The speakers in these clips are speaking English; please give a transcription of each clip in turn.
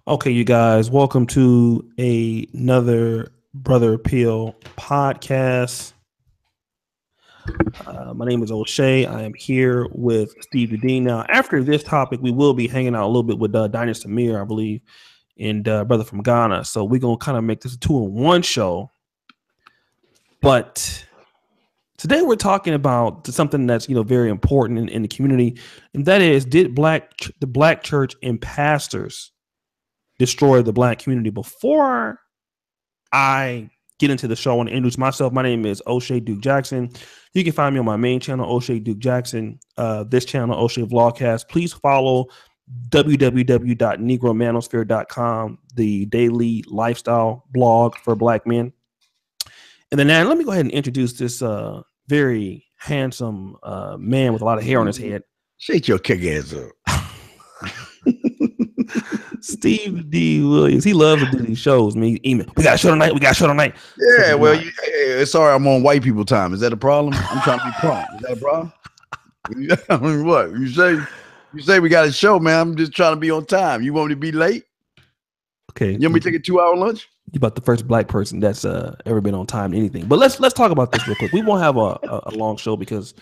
Okay, you guys, welcome to another Brother Appeal podcast. My name is O'Shea. I am here with Steve Dean. Now, after this topic, we will be hanging out a little bit with Dinah Samir, I believe, and Brother from Ghana. So we're going to kind of make this a 2-in-1 show. But today we're talking about something that's very important in the community, and that is, did the black church and pastors destroy the black community? Before I get into the show, I want to introduce myself. My name is O'Shea Duke Jackson. You can find me on my main channel, O'Shea Duke Jackson. This channel, O'Shea Vlogcast. Please follow www.negromanosphere.com, the daily lifestyle blog for black men. And then now let me go ahead and introduce this very handsome man with a lot of hair on his head. Shake your kick ass up. Steve D. Williams. He loves to do these shows. Me, email. We got a show tonight. Yeah, well, sorry, I'm on white people time. Is that a problem? I'm trying to be prompt. Is that a problem? I mean, what you say? We got a show, man. I'm just trying to be on time. You want me to be late? Okay. You want me to take a 2-hour lunch? You about the first black person that's ever been on time to anything. But let's talk about this real quick. We won't have a long show because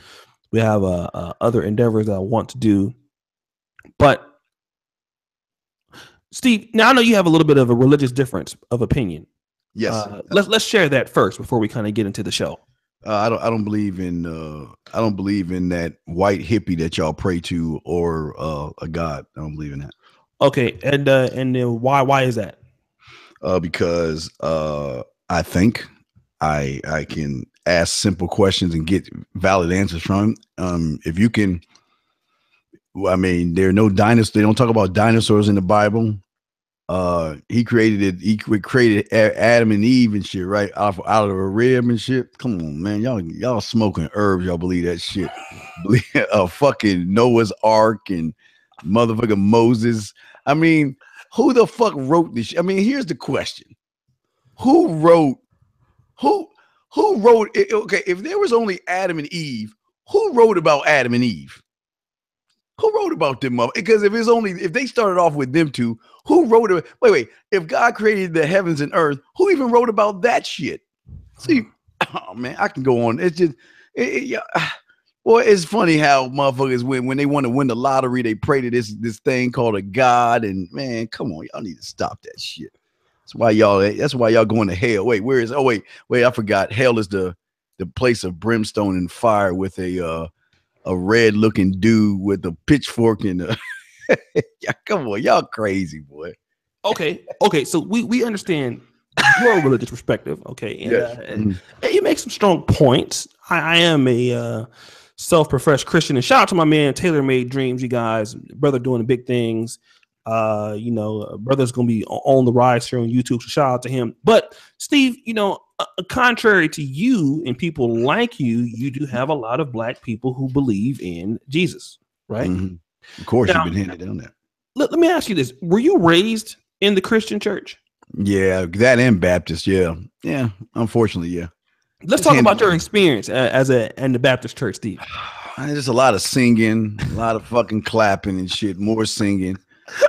we have other endeavors that I want to do. But Steve, now I know you have a little bit of a religious difference of opinion. Yes. Let's share that first before we kind of get into the show. I don't believe in that white hippie that y'all pray to or a god. I don't believe in that. Okay, and then why is that? Because I think I can ask simple questions and get valid answers from him. If you can, I mean, there are no dinosaurs. They don't talk about dinosaurs in the Bible. He created Adam and Eve and shit, right? Out of a rib and shit. Come on, man. Y'all smoking herbs. Y'all believe that shit. Believe fucking Noah's Ark and motherfucking Moses. I mean, who the fuck wrote this shit? I mean, here's the question. Who wrote it? Okay, if there was only Adam and Eve, who wrote about Adam and Eve? Who wrote about them? Because if they started off with them two, who wrote it? Wait. If God created the heavens and earth, who even wrote about that shit? See, oh man, I can go on. It's just, boy, it's funny how motherfuckers when they want to win the lottery, they pray to this thing called a god. And man, come on, y'all need to stop that shit. That's why y'all going to hell. Wait, where is? Oh wait, I forgot. Hell is the place of brimstone and fire with a red looking dude with a pitchfork and yeah, come on, y'all crazy, boy. Okay. So we understand your religious perspective. Okay. And, yes. And you make some strong points. I am a self-professed Christian, and shout out to my man Taylor Made Dreams. You guys, brother doing the big things. Brother's gonna be on the rise here on YouTube. So shout out to him. But Steve, contrary to you and people like you, you do have a lot of black people who believe in Jesus, right? Mm-hmm. Of course, now, you've been handed down that. Let me ask you this: were you raised in the Christian church? Yeah, that and Baptist. Yeah. Unfortunately, yeah. Let's talk about your experience in the Baptist church, Steve. There's a lot of singing, a lot of fucking clapping and shit. More singing,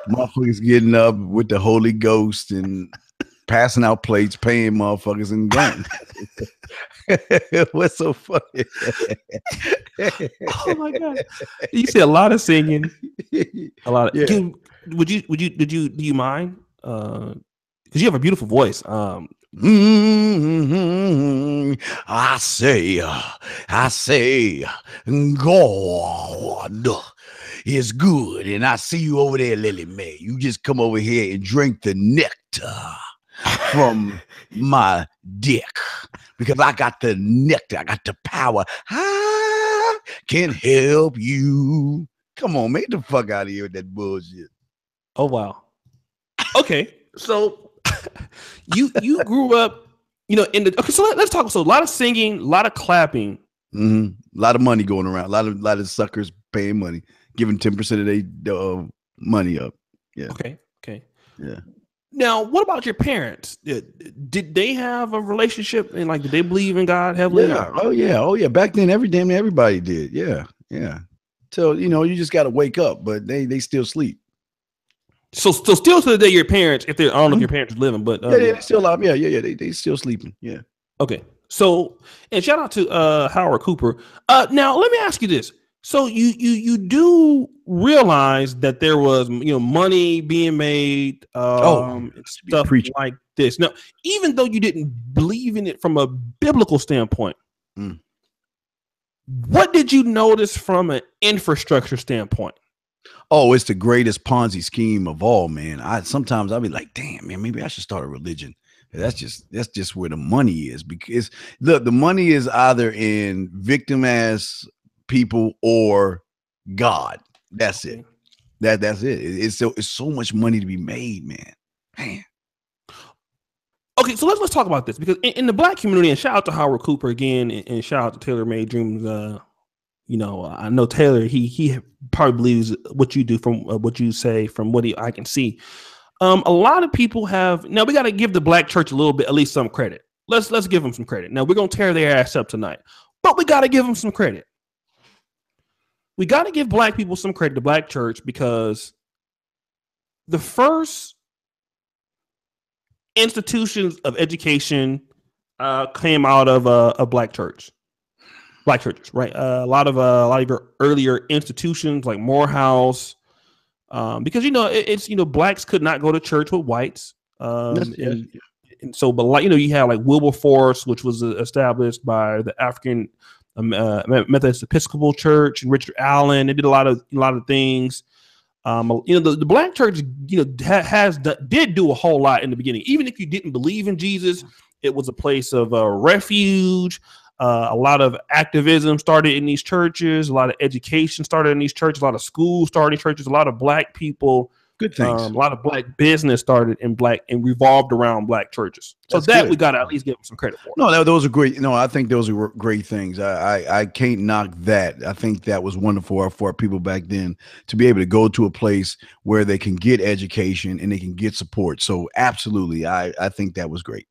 motherfuckers getting up with the Holy Ghost and passing out plates, paying motherfuckers and going. What's so funny? Oh my god! You see a lot of singing, a lot of. Yeah. Do you mind? Because you have a beautiful voice. I say, God is good, and I see you over there, Lily Mae. You just come over here and drink the nectar from my dick, because I got the nectar, I got the power. I can help you. Come on, make the fuck out of here with that bullshit. Oh wow. Okay, so you grew up, so let's talk. So a lot of singing, a lot of clapping, a lot of money going around, a lot of suckers paying money, giving 10% of their money up. Yeah. Okay. Yeah. Now, what about your parents? Did they have a relationship, and did they believe in God heavily? Yeah. Oh yeah. Back then, everybody did. Yeah. So you just got to wake up, but they still sleep. So still to the day, your parents, if they, I don't know if your parents are living, but yeah, they're still alive. Yeah. They still sleeping. Yeah. okay. So, and shout out to Howard Cooper. Now let me ask you this. So you do realize that there was money being made and stuff like this. Now, even though you didn't believe in it from a biblical standpoint, what did you notice from an infrastructure standpoint? Oh, it's the greatest Ponzi scheme of all, man. Sometimes I'll be like, damn, man, maybe I should start a religion. That's just where the money is, because look, the money is either in victim ass people or God. That's it. That's it. It's so much money to be made, man. Okay, so let's talk about this, because in the Black community, and shout out to Howard Cooper again, and shout out to Taylor Made Dreams. I know Taylor. He probably believes what you do from what you say from what I can see. A lot of people have now. We got to give the Black church a little bit, at least some credit. Let's give them some credit. Now we're gonna tear their ass up tonight, but we got to give them some credit. We got to give Black people some credit, the Black church, because the first institutions of education came out of a Black church. Black churches, right? A lot of your earlier institutions like Morehouse, because it's Blacks could not go to church with whites, and so, but you have like Wilberforce, which was established by the African Methodist Episcopal Church, and Richard Allen. They did a lot of things. The Black church did do a whole lot in the beginning. Even if you didn't believe in Jesus, it was a place of refuge. A lot of activism started in these churches. A lot of education started in these churches. A lot of schools started in churches. A lot of Black people, good things. A lot of Black business started in Black and revolved around Black churches. So we got to at least give them some credit for. No, those are great. No, I think those are great things. I can't knock that. I think that was wonderful for our people back then to be able to go to a place where they can get education and they can get support. So absolutely, I think that was great.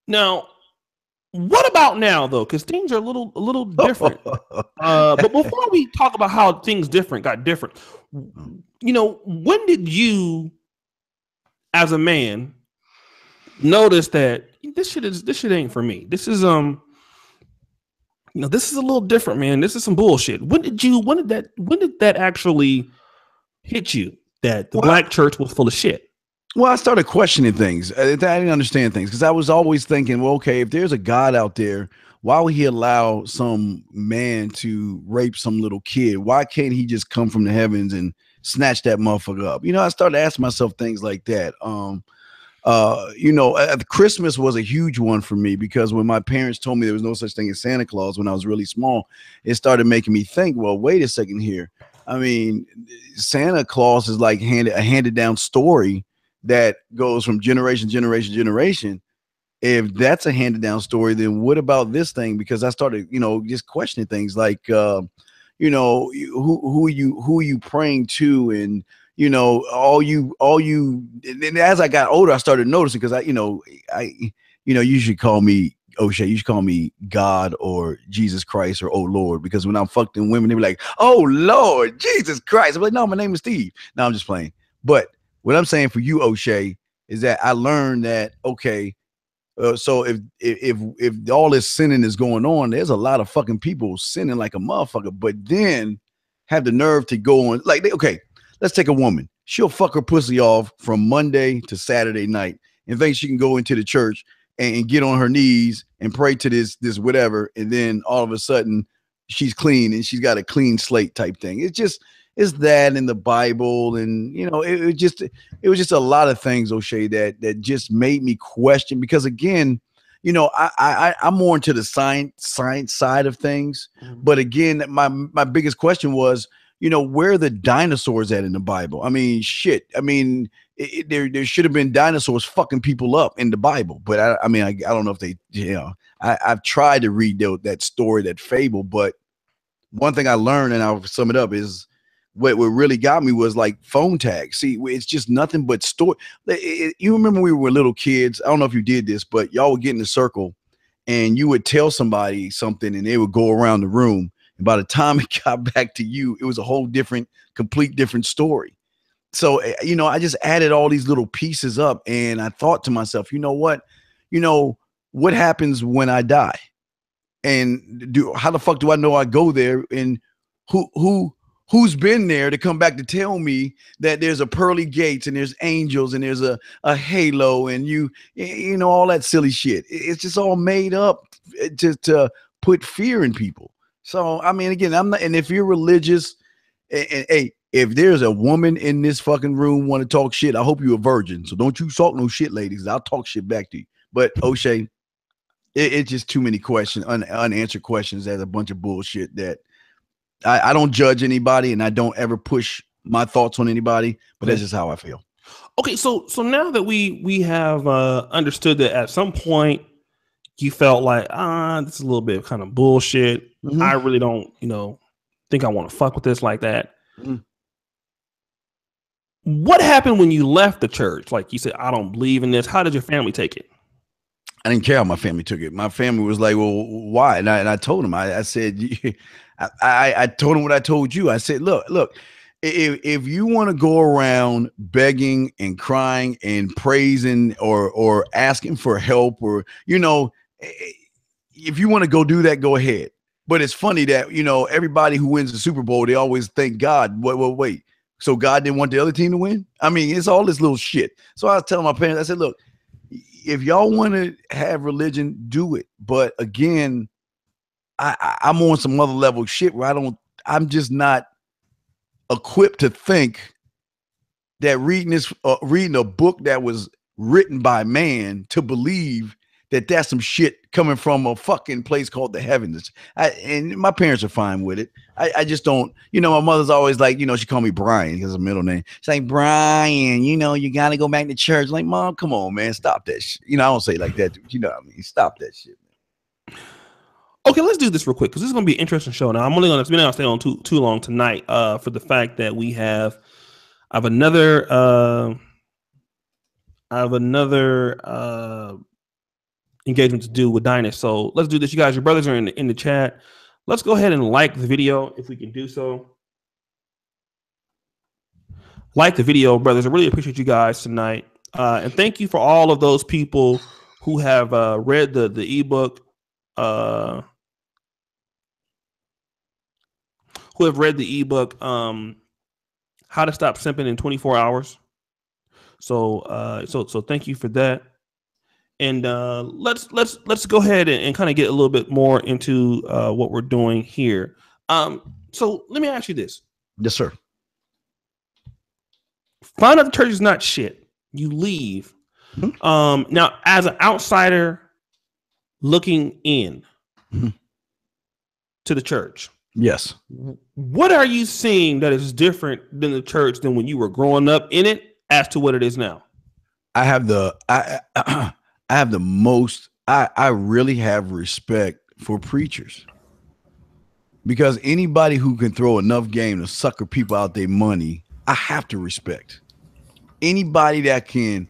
Now, what about now, though? Because things are a little different. But before we talk about how things got different, when did you, as a man, notice that this shit ain't for me? This is this is a little different, man. This is some bullshit. When did that actually hit you that the Black church was full of shit? Well, I started questioning things. I didn't understand things because I was always thinking, well, okay, if there's a God out there, why would he allow some man to rape some little kid? Why can't he just come from the heavens and snatch that motherfucker up? I started asking myself things like that. Christmas was a huge one for me because when my parents told me there was no such thing as Santa Claus when I was really small, it started making me think, well, wait a second here. I mean, Santa Claus is like a handed down story that goes from generation. If that's a handed down story, then what about this thing? Because I started, just questioning things like, who are you praying to? And, and as I got older, I started noticing because you should call me O'Shea, you should call me God or Jesus Christ or oh Lord, because when I'm fucking women, they be like, oh Lord, Jesus Christ. I'm like, no, my name is Steve. No, I'm just playing. But what I'm saying for you, O'Shea, is that I learned that, okay, so if all this sinning is going on, there's a lot of fucking people sinning like a motherfucker, but then have the nerve to go on, like, okay, let's take a woman. She'll fuck her pussy off from Monday to Saturday night and think she can go into the church and get on her knees and pray to this whatever, and then all of a sudden she's clean and she's got a clean slate type thing. It's that in the Bible, and it was just a lot of things, O'Shea, that just made me question, because again, I'm more into the science side of things. But again, my biggest question was, where are the dinosaurs at in the Bible? I mean, shit. I mean, there should have been dinosaurs fucking people up in the Bible, but I don't know if they, I've tried to read that story, that fable, but one thing I learned, and I'll sum it up, is what really got me was like phone tags. See, it's just nothing but story. You remember when we were little kids? I don't know if you did this, but y'all would get in a circle and you would tell somebody something and they would go around the room. And by the time it got back to you, it was a whole complete different story. So, I just added all these little pieces up, and I thought to myself, you know what? What happens when I die? And how the fuck do I know I go there? And who's been there to come back to tell me that there's a pearly gates and there's angels and there's a halo and all that silly shit. It's just all made up to put fear in people. So, I mean, again, I'm not, and if you're religious, and hey, if there's a woman in this fucking room want to talk shit, I hope you're a virgin. So don't you talk no shit, ladies. I'll talk shit back to you. But O'Shea, it's just too many questions, unanswered questions. There's a bunch of bullshit that I don't judge anybody, and I don't ever push my thoughts on anybody. But that's just how I feel. Okay, so now that we have understood that at some point you felt like this is a little bit of kind of bullshit. Mm-hmm. I really don't, think I want to fuck with this like that. Mm-hmm. What happened when you left the church? Like you said, I don't believe in this. How did your family take it? I didn't care how my family took it. My family was like, well, why? And I told them, I said, I told them what I told you. I said, look, if you want to go around begging and crying and praising or asking for help, or, if you want to go do that, go ahead. But it's funny that, everybody who wins the Super Bowl, they always thank God. Wait. So God didn't want the other team to win? I mean, it's all this little shit. So I was telling my parents, I said, look, if y'all want to have religion, do it. But again, I'm on some other level shit where I'm just not equipped to think that reading a book that was written by man to believe that that's some shit coming from a fucking place called the heavens. And my parents are fine with it. I just don't, my mother's always like, she called me Brian because of a middle name. She's like, Brian, you got to go back to church. Like, Mom, come on, man, stop that shit. I don't say it like that. You know what I mean? Stop that shit, man. Okay, let's do this real quick because this is going to be an interesting show. Now, I'm only going to stay on too long tonight for the fact that I have another engagement to do with Dynas. So let's do this. You guys, your brothers are in the chat. Let's go ahead and like the video if we can do so. Like the video, brothers. I really appreciate you guys tonight. And thank you for all of those people who have read the ebook. Who have read the ebook, How to Stop Simping in 24 Hours. So thank you for that. And let's go ahead and kind of get a little bit more into what we're doing here. So let me ask you this. Yes, sir. Find out the church is not shit. You leave. Mm-hmm. Now, as an outsider looking in to the church. Yes. What are you seeing that is different than the church than when you were growing up in it as to what it is now? I really have respect for preachers, because anybody who can throw enough game to sucker people out their money, I have to respect. Anybody that can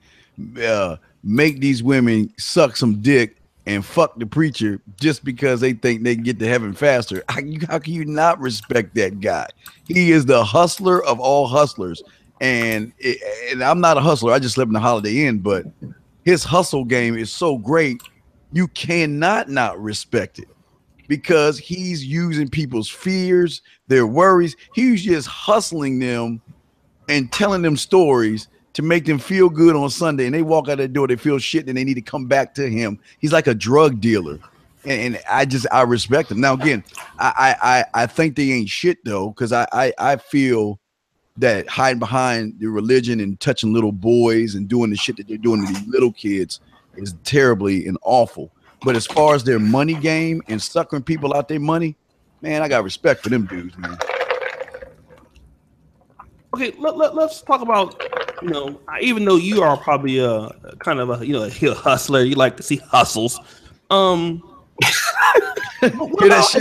make these women suck some dick and fuck the preacher just because they think they can get to heaven faster, how can you not respect that guy? He is the hustler of all hustlers. And I'm not a hustler. I just live in the Holiday Inn, but his hustle game is so great, you cannot not respect it, because he's using people's fears, their worries. He's just hustling them and telling them stories to make them feel good on Sunday. And they walk out the door, they feel shit, and they need to come back to him. He's like a drug dealer. And I respect him. Now, again, I think they ain't shit, though, because I feel that hiding behind the religion and touching little boys and doing the shit that they're doing to these little kids is terribly and awful. But as far as their money game and suckering people out their money, man, I got respect for them dudes, man. Okay, let's talk about, even though you are probably a kind of a hustler, you like to see hustles. As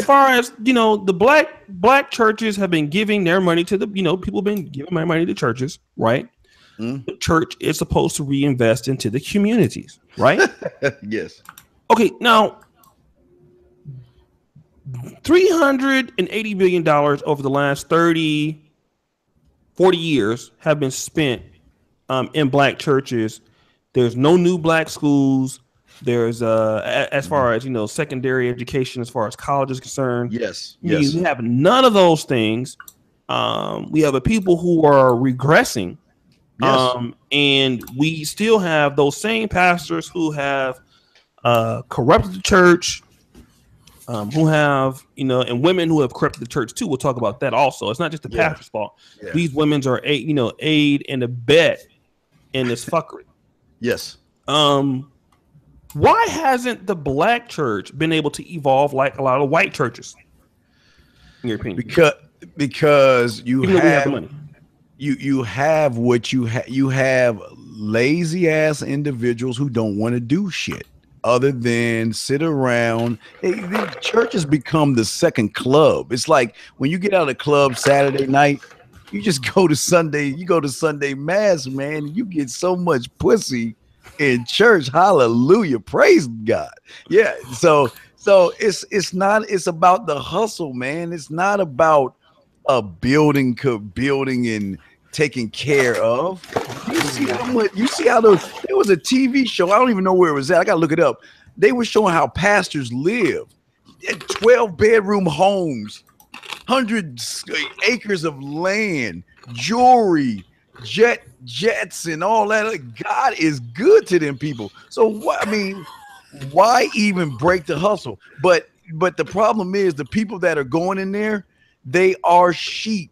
far as the black churches have been giving their money to the people have been giving my money to churches, right? The church is supposed to reinvest into the communities, right? Yes. Okay, now $380 billion over the last 30 40 years have been spent in black churches. There's no new black schools. There's as far as secondary education, as far as college is concerned. Yes. You have none of those things. We have a people who are regressing. Yes. And we still have those same pastors who have corrupted the church, who have, and women who have corrupted the church too. We'll talk about that also. It's not just the pastor's fault. Yeah. These women are aid and abet in this fuckery. Yes. Why hasn't the black church been able to evolve like a lot of white churches? In your opinion? Because you have the money. You have what you have. You have lazy ass individuals who don't want to do shit other than sit around. The church has become the second club. It's like when you get out of the club Saturday night, you just go to Sunday. You go to Sunday mass, man. You get so much pussy in church. Hallelujah, praise God. Yeah. So it's not. It's about the hustle, man. It's not about a building and taken care of. You see how much? You see how those? There was a TV show. I don't even know where it was at. I gotta look it up. They were showing how pastors live. 12-bedroom homes, 100 acres of land, jewelry, jets, and all that. God is good to them people. So what? I mean, why even break the hustle? But the problem is the people that are going in there, they are sheep.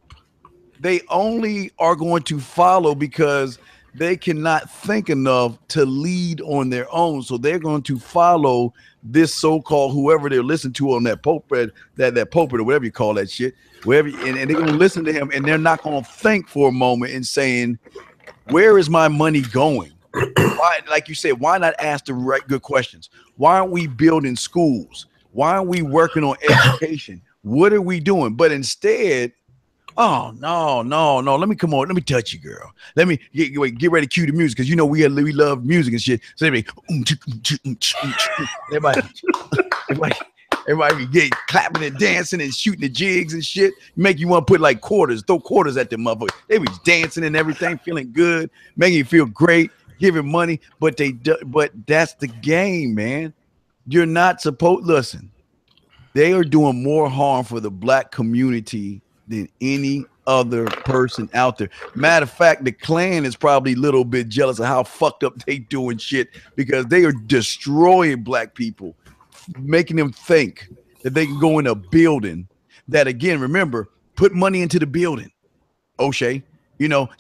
They only are going to follow because they cannot think enough to lead on their own. So they're going to follow this so-called whoever they're listening to on that pulpit, that pulpit or whatever you call that shit, wherever, and they're going to listen to him, and they're not going to think for a moment and saying, where is my money going? Why, like you said, why not ask the right good questions? Why aren't we building schools? Why aren't we working on education? What are we doing? But instead, oh no! Let me come on. Let me touch you, girl. Let me get ready to cue the music because we love music and shit. So everybody get clapping and dancing and shooting the jigs and shit. Make you want to put like throw quarters at them motherfuckers. They be dancing and everything, feeling good, making you feel great, giving money. But that's the game, man. You're not supposed. Listen, they are doing more harm for the black community than any other person out there. Matter of fact, the Klan is probably a little bit jealous of how fucked up they doing shit because they are destroying black people, making them think that they can go in a building that, again, remember, put money into the building. O'Shea,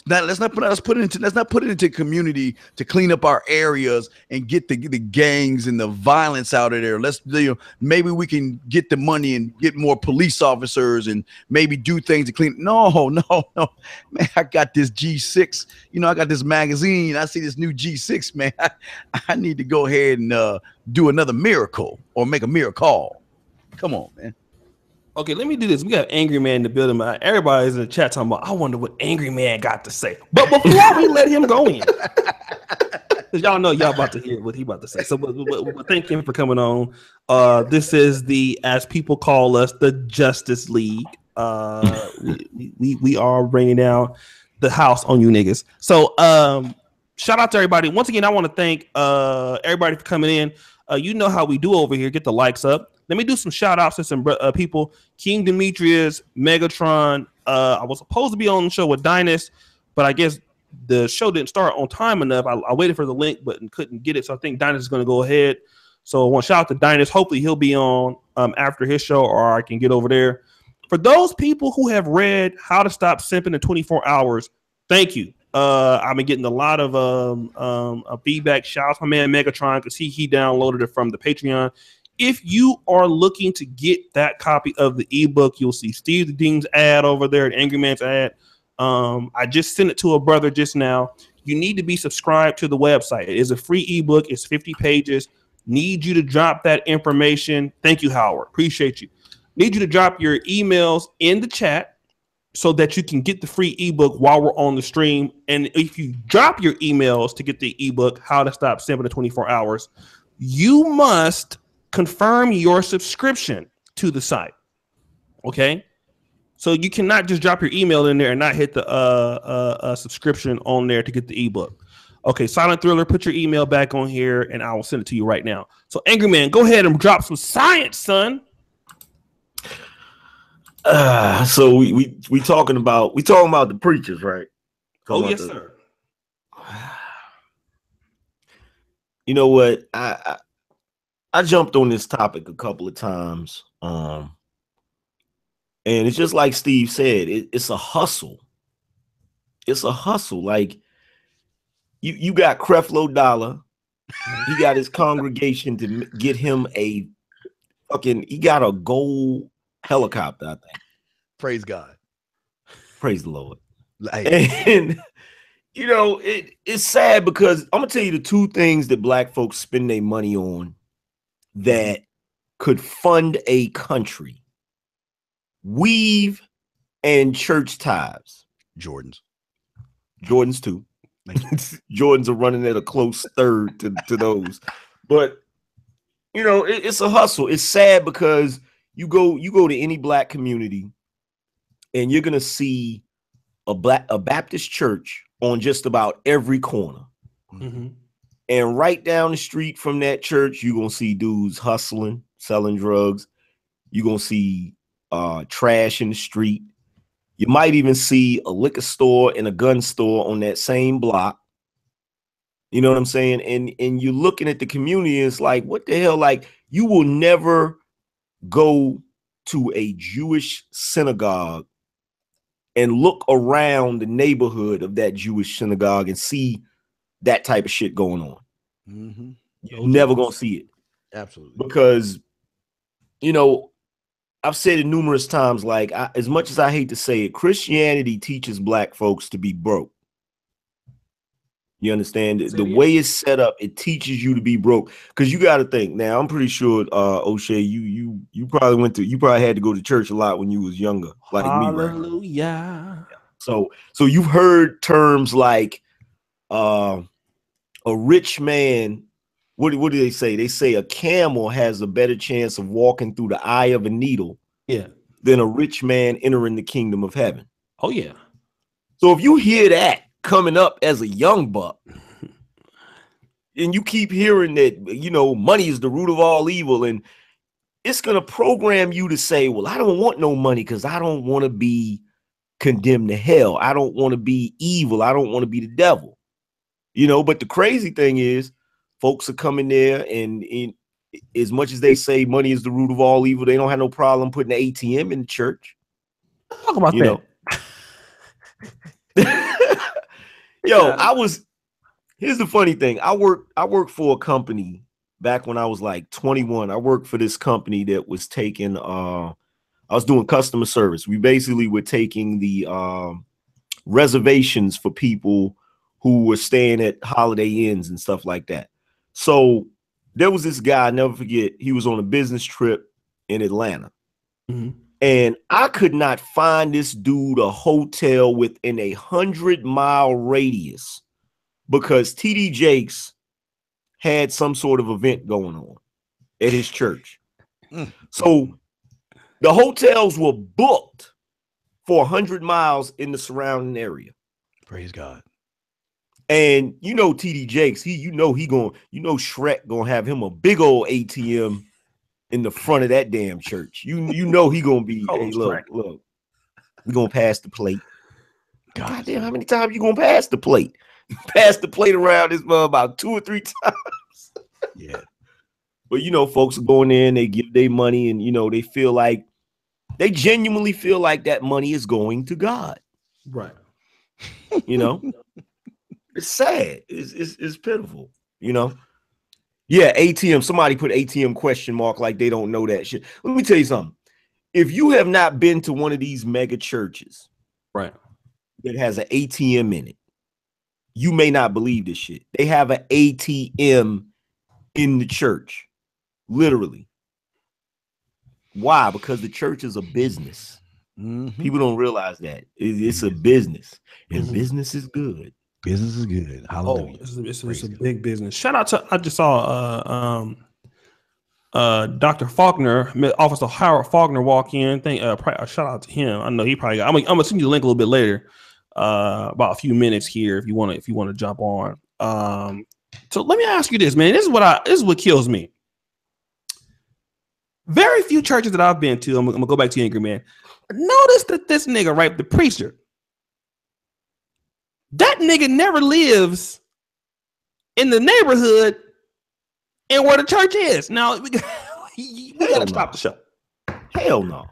let's not put it into community to clean up our areas and get the gangs and the violence out of there. Let's maybe we can get the money and get more police officers and maybe do things to clean. No, man, I got this G6. I got this magazine. I see this new G6, man. I need to go ahead and do another miracle or make a miracle. Come on, man. Okay, let me do this. We got Angry Man in the building. Everybody's in the chat talking about, I wonder what Angry Man got to say. But before we let him go in, because y'all know y'all about to hear what he about to say. So but thank him for coming on. This is as people call us, the Justice League. We are bringing down the house on you niggas. So shout out to everybody. Once again, I want to thank everybody for coming in. You know how we do over here. Get the likes up. Let me do some shout outs to some people. King Demetrius, Megatron. I was supposed to be on the show with Dynast, but I guess the show didn't start on time enough. I waited for the link, but couldn't get it. So I think Dynast is going to go ahead. So I want to shout out to Dynast. Hopefully he'll be on after his show, or I can get over there. For those people who have read How to Stop Simping in 24 Hours, thank you. I've been getting a lot of feedback. Shout out to my man Megatron because he downloaded it from the Patreon. If you are looking to get that copy of the ebook, you'll see Steve the Dean's ad over there, the Angry Man's ad. I just sent it to a brother just now. You need to be subscribed to the website. It is a free ebook. It's 50 pages. Need you to drop that information. Thank you, Howard. Appreciate you. Need you to drop your emails in the chat so that you can get the free ebook while we're on the stream. And if you drop your emails to get the ebook, How to Stop Simping in 24 Hours, you must confirm your subscription to the site. Okay? So you cannot just drop your email in there and not hit the subscription on there to get the ebook. Okay, Silent Thriller, put your email back on here and I will send it to you right now. So Angry Man, go ahead and drop some science, son. So we talking about the preachers, right? Oh yes, sir. You know what? I jumped on this topic a couple of times. And it's just like Steve said, it's a hustle. It's a hustle. Like you got Creflo Dollar. He got his congregation to get him he got a gold helicopter, I think. Praise God. Praise the Lord. And you know, it's sad because I'm gonna tell you the two things that black folks spend their money on that could fund a country: weave and church tithes. Jordans too. Jordans are running at a close third to those. But you know, it's a hustle. It's sad because you go to any black community and you're gonna see a Baptist church on just about every corner. Mm-hmm. And right down the street from that church, you're gonna see dudes hustling, selling drugs. You're gonna see trash in the street. You might even see a liquor store and a gun store on that same block. You know what I'm saying? And you're looking at the community, and it's like, what the hell? Like, you will never go to a Jewish synagogue and look around the neighborhood of that Jewish synagogue and see that type of shit going on. Mm-hmm. You're never gonna see it. Absolutely. Because, you know, I've said it numerous times, like, as much as I hate to say it, Christianity teaches black folks to be broke. You understand? The way it's set up, it teaches you to be broke. Because you got to think. Now, I'm pretty sure, O'Shea, you probably had to go to church a lot when you was younger, like me, right? Hallelujah. So you've heard terms like a rich man. What do they say? They say a camel has a better chance of walking through the eye of a needle, than a rich man entering the kingdom of heaven. Oh yeah. So if you hear that coming up as a young buck, and you keep hearing that, you know, money is the root of all evil, and it's gonna program you to say, well, I don't want no money because I don't want to be condemned to hell. I don't want to be evil. I don't want to be the devil. You know, but the crazy thing is, folks are coming there, and as much as they say money is the root of all evil, they don't have no problem putting the ATM in the church. Talk about you that. Know. Here's the funny thing. I worked for a company back when I was like 21. I worked for this company that was taking, I was doing customer service. We basically were taking the reservations for people who were staying at Holiday Inns and stuff like that. So there was this guy, I'll never forget, he was on a business trip in Atlanta. Mm-hmm. And I could not find this dude a hotel within 100-mile radius because TD Jakes had some sort of event going on at his church. So the hotels were booked for 100 miles in the surrounding area. Praise God. And you know TD Jakes, Shrek gonna have him a big old ATM in the front of that damn church. You know he gonna be, hey, look, we gonna pass the plate. God damn, how many times you gonna pass the plate? Pass the plate around this mother about 2 or 3 times. Yeah. But you know, folks are going in, they give their money, and you know, they genuinely feel like that money is going to God. Right. You know, it's sad. It's pitiful, you know. Yeah, ATM. Somebody put ATM question mark like they don't know that shit. Let me tell you something. If you have not been to one of these mega churches, right, that has an ATM in it, you may not believe this shit. They have an ATM in the church, literally. Why? Because the church is a business. Mm-hmm. People don't realize that it's a business, and business is good. Business is good. Hallelujah. Oh, it's a big business. Shout out to, I just saw Dr. Faulkner, Officer Howard Faulkner, walk in. Shout out to him. I know he probably got. I'm gonna send you the link a little bit later, about a few minutes here if you want to jump on. So let me ask you this, man. This is what kills me. Very few churches that I've been to. I'm gonna go back to you, Angry Man. Notice that this nigga, right, the preacher, that nigga never lives in the neighborhood and where the church is. Now we gotta stop the show. Hell no.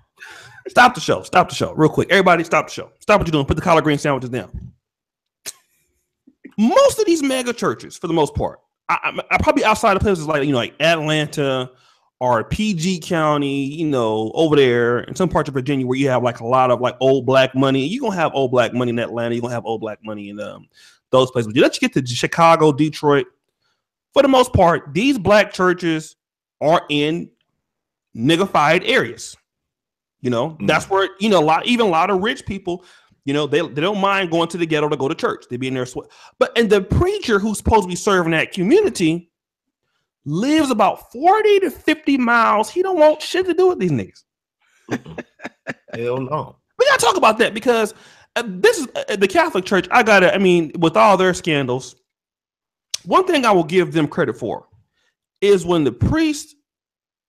Stop the show real quick. Everybody stop the show. Stop what you're doing. Put the collard green sandwiches down. Most of these mega churches, for the most part, I probably outside of places like, like Atlanta or PG County, over there in some parts of Virginia where you have like a lot of like old black money. You're going to have old black money in Atlanta. You're going to have old black money in those places. But you let you get to Chicago, Detroit. For the most part, these black churches are in niggified areas. That's where, a lot of rich people, they don't mind going to the ghetto to go to church. They be in there. And the preacher who's supposed to be serving that community lives about 40 to 50 miles. He don't want shit to do with these niggas. Hell no. We got to talk about that because this is the Catholic Church. With all their scandals, one thing I will give them credit for is when the priest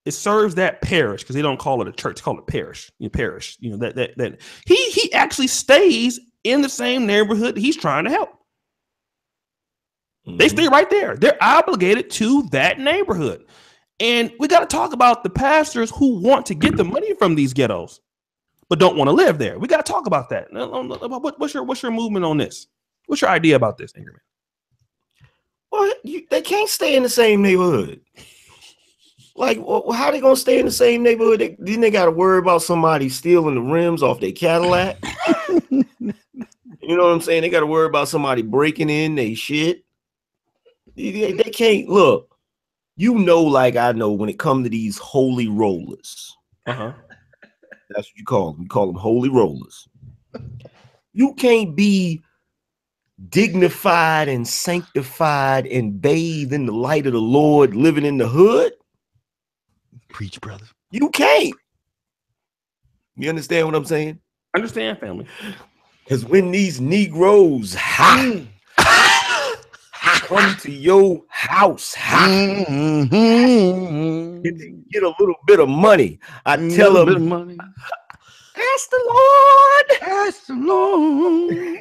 serves that parish, because they don't call it a church, they call it parish. Parish. That he actually stays in the same neighborhood he's trying to help. Mm-hmm. They stay right there. They're obligated to that neighborhood. And we got to talk about the pastors who want to get the money from these ghettos, but don't want to live there. We got to talk about that. What's your movement on this? What's your idea about this, Ingerman? Well, they can't stay in the same neighborhood. Like, how they gonna stay in the same neighborhood? Then they got to worry about somebody stealing the rims off their Cadillac. You know what I'm saying? They got to worry about somebody breaking in their shit. They can't look. Like I know when it comes to these holy rollers. Uh-huh. That's what you call them. You call them holy rollers. You can't be dignified and sanctified and bathed in the light of the Lord, living in the hood. Preach, brother. You can't. You understand what I'm saying? Understand, family. Because when these Negroes come to your house, Mm-hmm. get a little bit of money, I tell them, money. ask the Lord. Ask the Lord.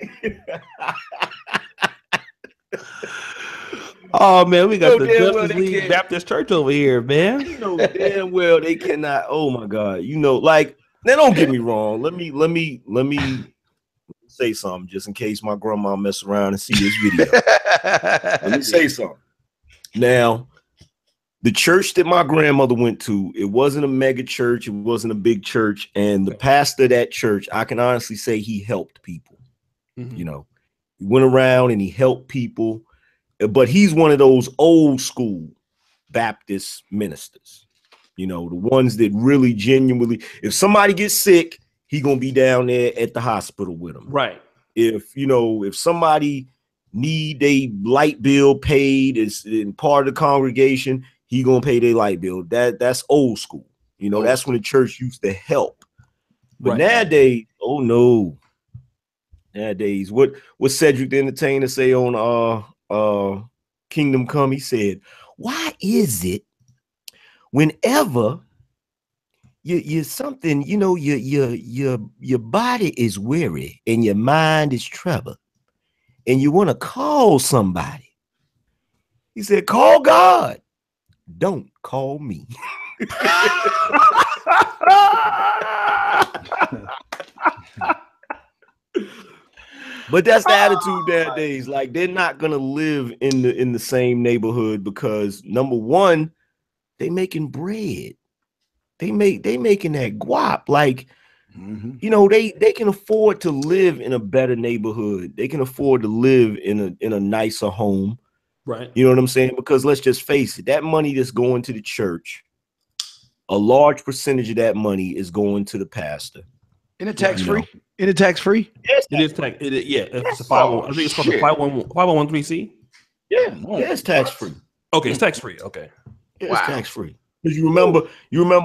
Oh man, we got the Justice League Baptist Church over here, man. You know damn well they cannot. Oh my God, like now. Don't get me wrong. Let me say something just in case my grandma mess around and see this video. Let me say something. Now, the church that my grandmother went to, it wasn't a mega church. It wasn't a big church, and the pastor of that church, I can honestly say he helped people. Mm-hmm. He went around and he helped people. But he's one of those old school Baptist ministers, the ones that really genuinely, if somebody gets sick, he gonna be down there at the hospital with them. Right. If somebody need a light bill paid as in part of the congregation, he gonna pay their light bill. That's old school. That's when the church used to help. But nowadays, oh no. Nowadays, what Cedric the Entertainer say on Kingdom Come? He said, why is it whenever you're something, your body is weary and your mind is troubled and you want to call somebody? He said, call God. Don't call me. But that's the attitude nowadays. Like, they're not gonna live in the same neighborhood because number one, they making bread. They making that guap. Like, they can afford to live in a better neighborhood. They can afford to live in a nicer home. Right. You know what I'm saying? Because let's just face it, that money that's going to the church, a large percentage of that money is going to the pastor. In a tax-free? In a tax-free? Yes, it is tax. It's a 50. I think it's called a 501(c)(3). Yeah, it's tax-free. Okay, it's tax-free. Okay. Yeah, it's tax-free. Because you remember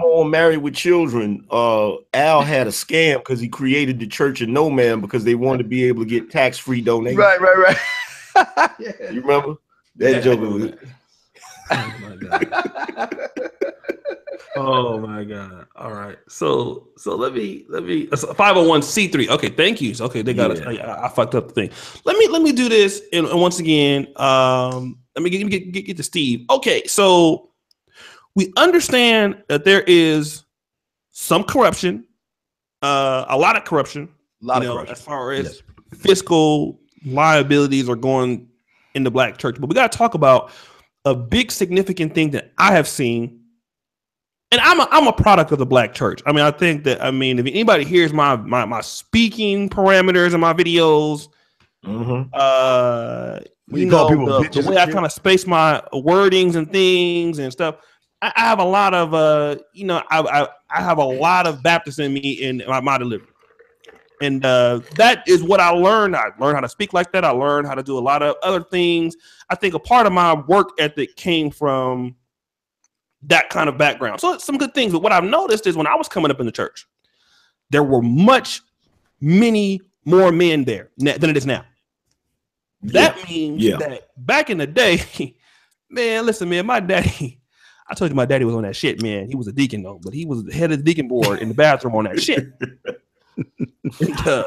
on Married with Children, Al had a scam because he created the Church of No Man because they wanted to be able to get tax-free donations. Right. Yeah. You remember that joke? Was, oh my god. Oh my god. All right. So let me 501c3. Okay, thank you. Okay, they got it. I fucked up the thing. Let me do this and once again, let me get to Steve. Okay, so we understand that there is some corruption, a lot of corruption, as far as fiscal liabilities are going in the Black church. But we got to talk about a big significant thing that I have seen, and I'm a product of the Black church. I mean, I think that if anybody hears my speaking parameters in my videos, you know, the way I kind of space my wordings and things and stuff. I have a lot of I have a lot of Baptist in me in my delivery, and that is what I learned. I learned how to speak like that. I learned how to do a lot of other things. I think a part of my work ethic came from that kind of background. So it's some good things. But what I've noticed is when I was coming up in the church, there were many more men there than it is now. That means that back in the day, man, listen, man, my daddy. I told you my daddy was on that shit, man. He was a deacon though, but he was the head of the deacon board in the bathroom on that shit. And,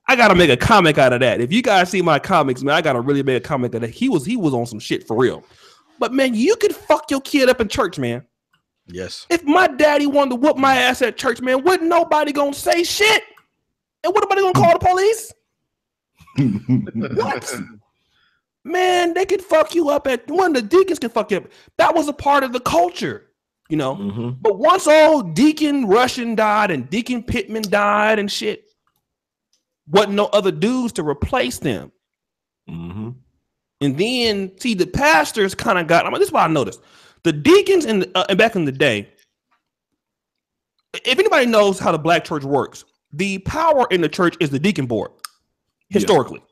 I gotta make a comic out of that. If you guys see my comics, man, I gotta really make a comic of that. He was on some shit for real. But man, you could fuck your kid up in church, man. Yes. If my daddy wanted to whoop my ass at church, man, wasn't nobody gonna say shit? And what nobody gonna call the police? What? Man, they could fuck you up one of the deacons can fuck you up. That was a part of the culture, you know. But once old Deacon Russian died and Deacon Pittman died and shit, wasn't no other dudes to replace them. And then see the pastors kind of got. This is what I noticed. The deacons and back in the day, if anybody knows how the Black church works, the power in the church is the deacon board historically.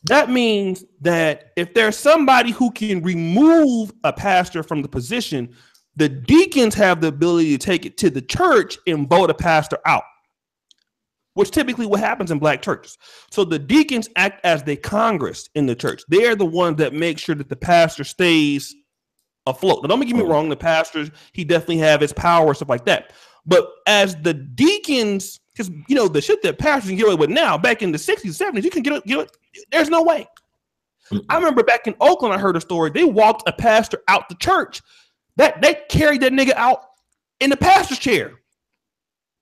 That means that if there's somebody who can remove a pastor from the position, the deacons have the ability to take it to the church and vote a pastor out, which typically what happens in Black churches. So the deacons act as the Congress in the church. They're the ones that make sure that the pastor stays afloat. Now, don't get me wrong, the pastors, he definitely have his power, stuff like that. But as the deacons, because the shit that pastors can get away with now, back in the 60s, 70s, you can get it. There's no way. I remember back in Oakland, I heard a story. They walked a pastor out the church. That they carried that nigga out in the pastor's chair.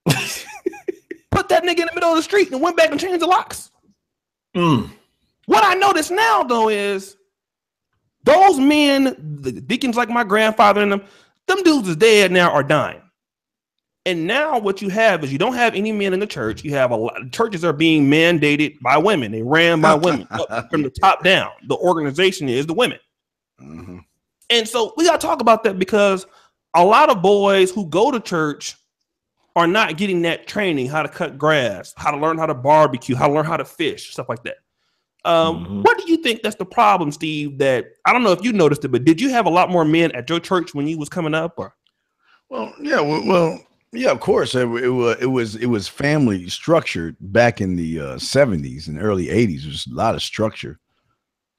Put that nigga in the middle of the street and went back and changed the locks. What I notice now, though, is those men, the deacons like my grandfather and them dudes is dead now or dying. And now what you have is you don't have any men in the church. You have a lot of churches are being mandated by women. They ran by women from the top down. The organization is the women. And so we got to talk about that because a lot of boys who go to church are not getting that training, how to cut grass, how to learn how to barbecue, how to learn how to fish, stuff like that. What do you think that's the problem, Steve? That I don't know if you noticed it, but did you have a lot more men at your church when you was coming up? Or yeah, of course. It was family structured back in the 70s and early 80s. There's a lot of structure.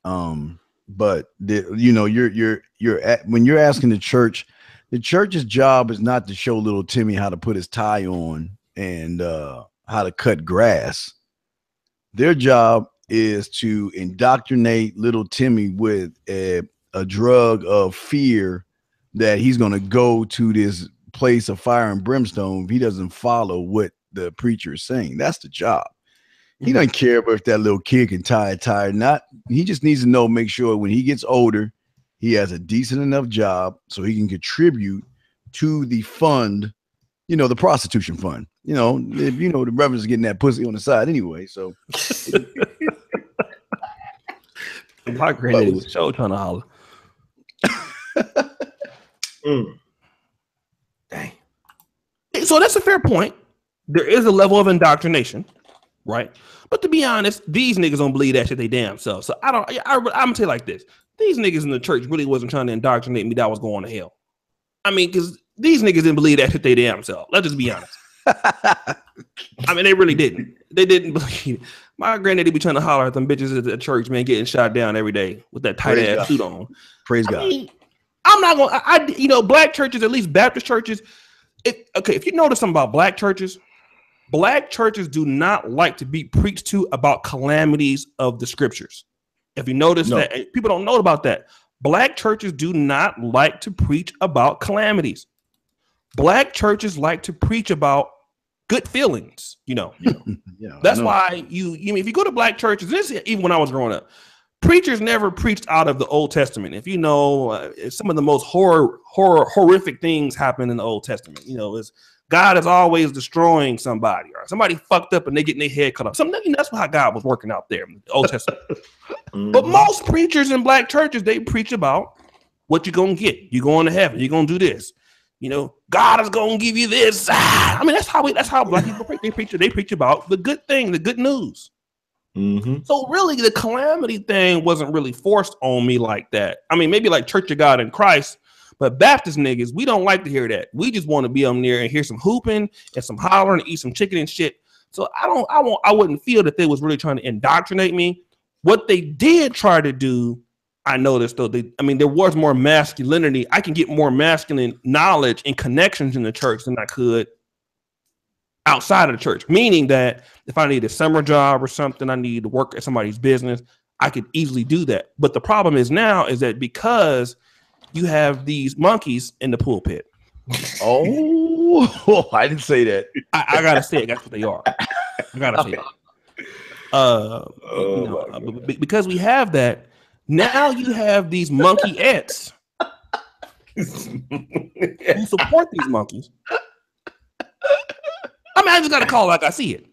But when you're asking the church's job is not to show little Timmy how to put his tie on and how to cut grass. Their job is to indoctrinate little Timmy with a drug of fear that he's going to go to this place of fire and brimstone if he doesn't follow what the preacher is saying. That's the job. He doesn't care about if that little kid can tie a tie or not. He just needs to know, make sure when he gets older, he has a decent enough job so he can contribute to the fund, the prostitution fund. The reverend's getting that pussy on the side anyway. So my granddaddy was so trying to holler. Dang. So that's a fair point. There is a level of indoctrination, right? But to be honest, these niggas don't believe that shit they damn self. So I'm gonna tell you like this: these niggas in the church really wasn't trying to indoctrinate me that I was going to hell. I mean, because these niggas didn't believe that shit they damn self. Let's just be honest. I mean, they really didn't. They didn't believe it. My granddaddy be trying to holler at them bitches at the church, man, getting shot down every day with that tight ass suit on. Praise God. Mean, I'm not gonna. Black churches, at least Baptist churches. If you notice something about black churches do not like to be preached to about calamities of the scriptures. If you notice that, people don't know about that. Black churches do not like to preach about calamities. Black churches like to preach about good feelings, Yeah, that's why if you go to black churches, this even when I was growing up, preachers never preached out of the Old Testament. If you know, some of the most horrific things happen in the Old Testament. Is God is always destroying somebody, or somebody fucked up and they getting their head cut off. That's how God was working out there in the Old Testament. But most preachers in black churches, they preach about what you're gonna get. You're going to heaven. You're gonna do this. God is gonna give you this. I mean, that's how black people preach. They preach about the good thing, the good news. Mm-hmm. So really, the calamity thing wasn't really forced on me like that. I mean, maybe like Church of God in Christ, but Baptist niggas, we don't like to hear that. We just want to be on there and hear some hooping and some hollering and eat some chicken and shit. So I wouldn't feel that they was really trying to indoctrinate me. What they did try to do, I noticed though, there was more masculinity. I can get more masculine knowledge and connections in the church than I could outside of the church. Meaning that if I need a summer job or something, I need to work at somebody's business, I could easily do that. But the problem is now is that because you have these monkeys in the pulpit. Oh, I didn't say that. I gotta say it. That's what they are. I gotta say it. Because we have that. Now you have these monkey-ettes who support these monkeys. I mean, I just got to call it like I see it.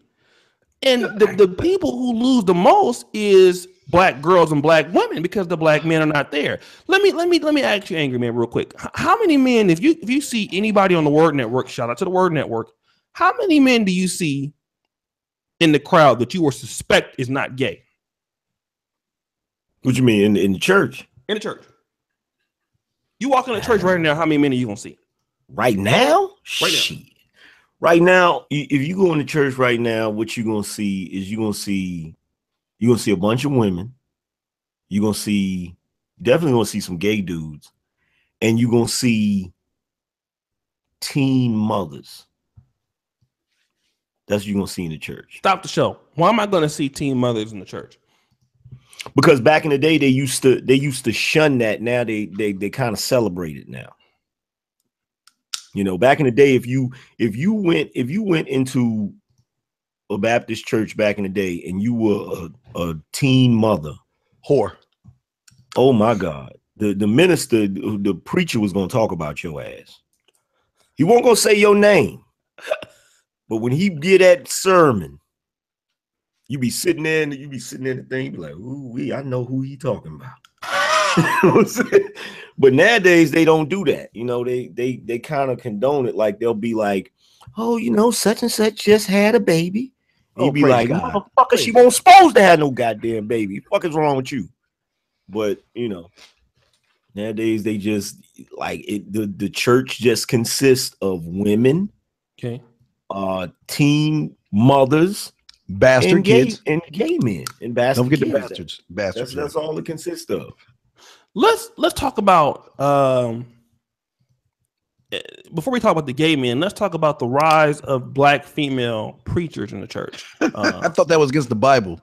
And the people who lose the most is black girls and black women because the black men are not there. Let me ask you, Angry Man, real quick. How many men, if you see anybody on the Word Network, shout out to the Word Network, how many men do you see in the crowd that you would suspect is not gay? What you mean in the church? In the church. You walk in the church right now, how many men are you gonna see? Right now? Right now. Right now, if you go in the church right now, what you're gonna see is you're gonna see a bunch of women. You're definitely gonna see some gay dudes, and you're gonna see teen mothers. That's what you're gonna see in the church. Stop the show. Why am I gonna see teen mothers in the church? Because back in the day, they used to shun that. Now they kind of celebrate it now. Back in the day, if you went into a Baptist church back in the day and you were a teen mother, whore, oh my God, the minister, the preacher was gonna talk about your ass. He won't gonna say your name, but when he did that sermon, you be sitting there and the thing, you be like, ooh, I know who he talking about. But nowadays they don't do that. They kind of condone it. Like they'll be like, oh, such and such just had a baby. He'd be like, motherfucker, she won't supposed to have no goddamn baby. Fuck is wrong with you? But nowadays they just like it. The church just consists of women, okay, teen mothers, bastard kids, and gay men, and bastard. Don't forget kids. the bastards. Bastards. That's all it consists of. Let's talk about before we talk about the gay men, let's talk about the rise of black female preachers in the church. I thought that was against the Bible.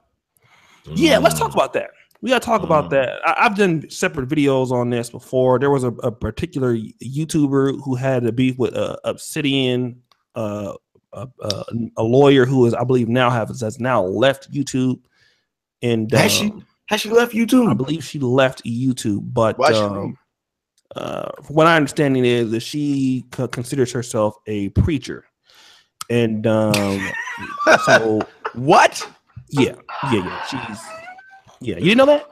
Yeah, let's talk about that. We got to talk about that. I've done separate videos on this before. There was a particular YouTuber who had a beef with Obsidian, a lawyer who is, I believe, has now left YouTube. And has she left YouTube? I believe she left YouTube, but from what I understanding is that she considers herself a preacher, and so what? Yeah. You didn't know that?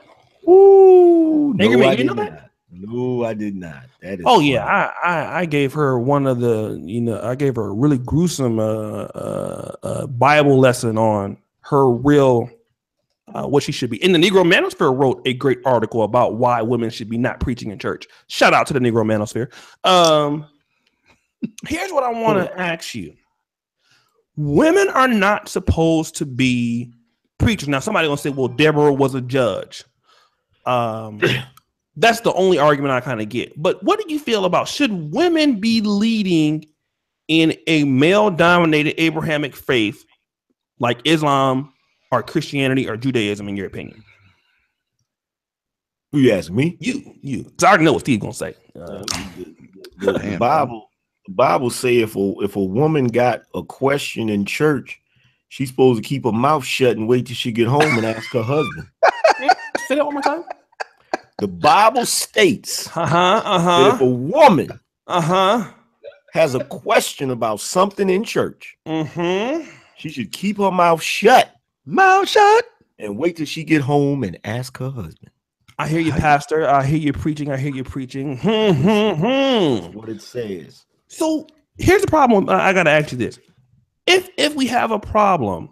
Ooh, no, Angry Man, I you didn't did know not. that? No, I did not. That is. Oh yeah, I gave her one of the, I gave her a really gruesome Bible lesson on her real what she should be. And the Negro Manosphere wrote a great article about why women should be not preaching in church. Shout out to the Negro Manosphere. Here's what I want to ask you. Women are not supposed to be preachers. Now, somebody gonna say, well, Deborah was a judge. That's the only argument I kind of get. But what do you feel about, should women be leading in a male-dominated Abrahamic faith like Islam or Christianity or Judaism, in your opinion? Who you asking me? You. Because I already know what Steve's gonna say. The Bible say if a woman got a question in church, she's supposed to keep her mouth shut and wait till she get home and ask her husband. Say that one more time. The Bible states that if a woman has a question about something in church, she should keep her mouth shut, and wait till she get home and ask her husband. I hear you, Pastor. I hear you preaching. That's what it says. So here's the problem. I got to ask you this. If we have a problem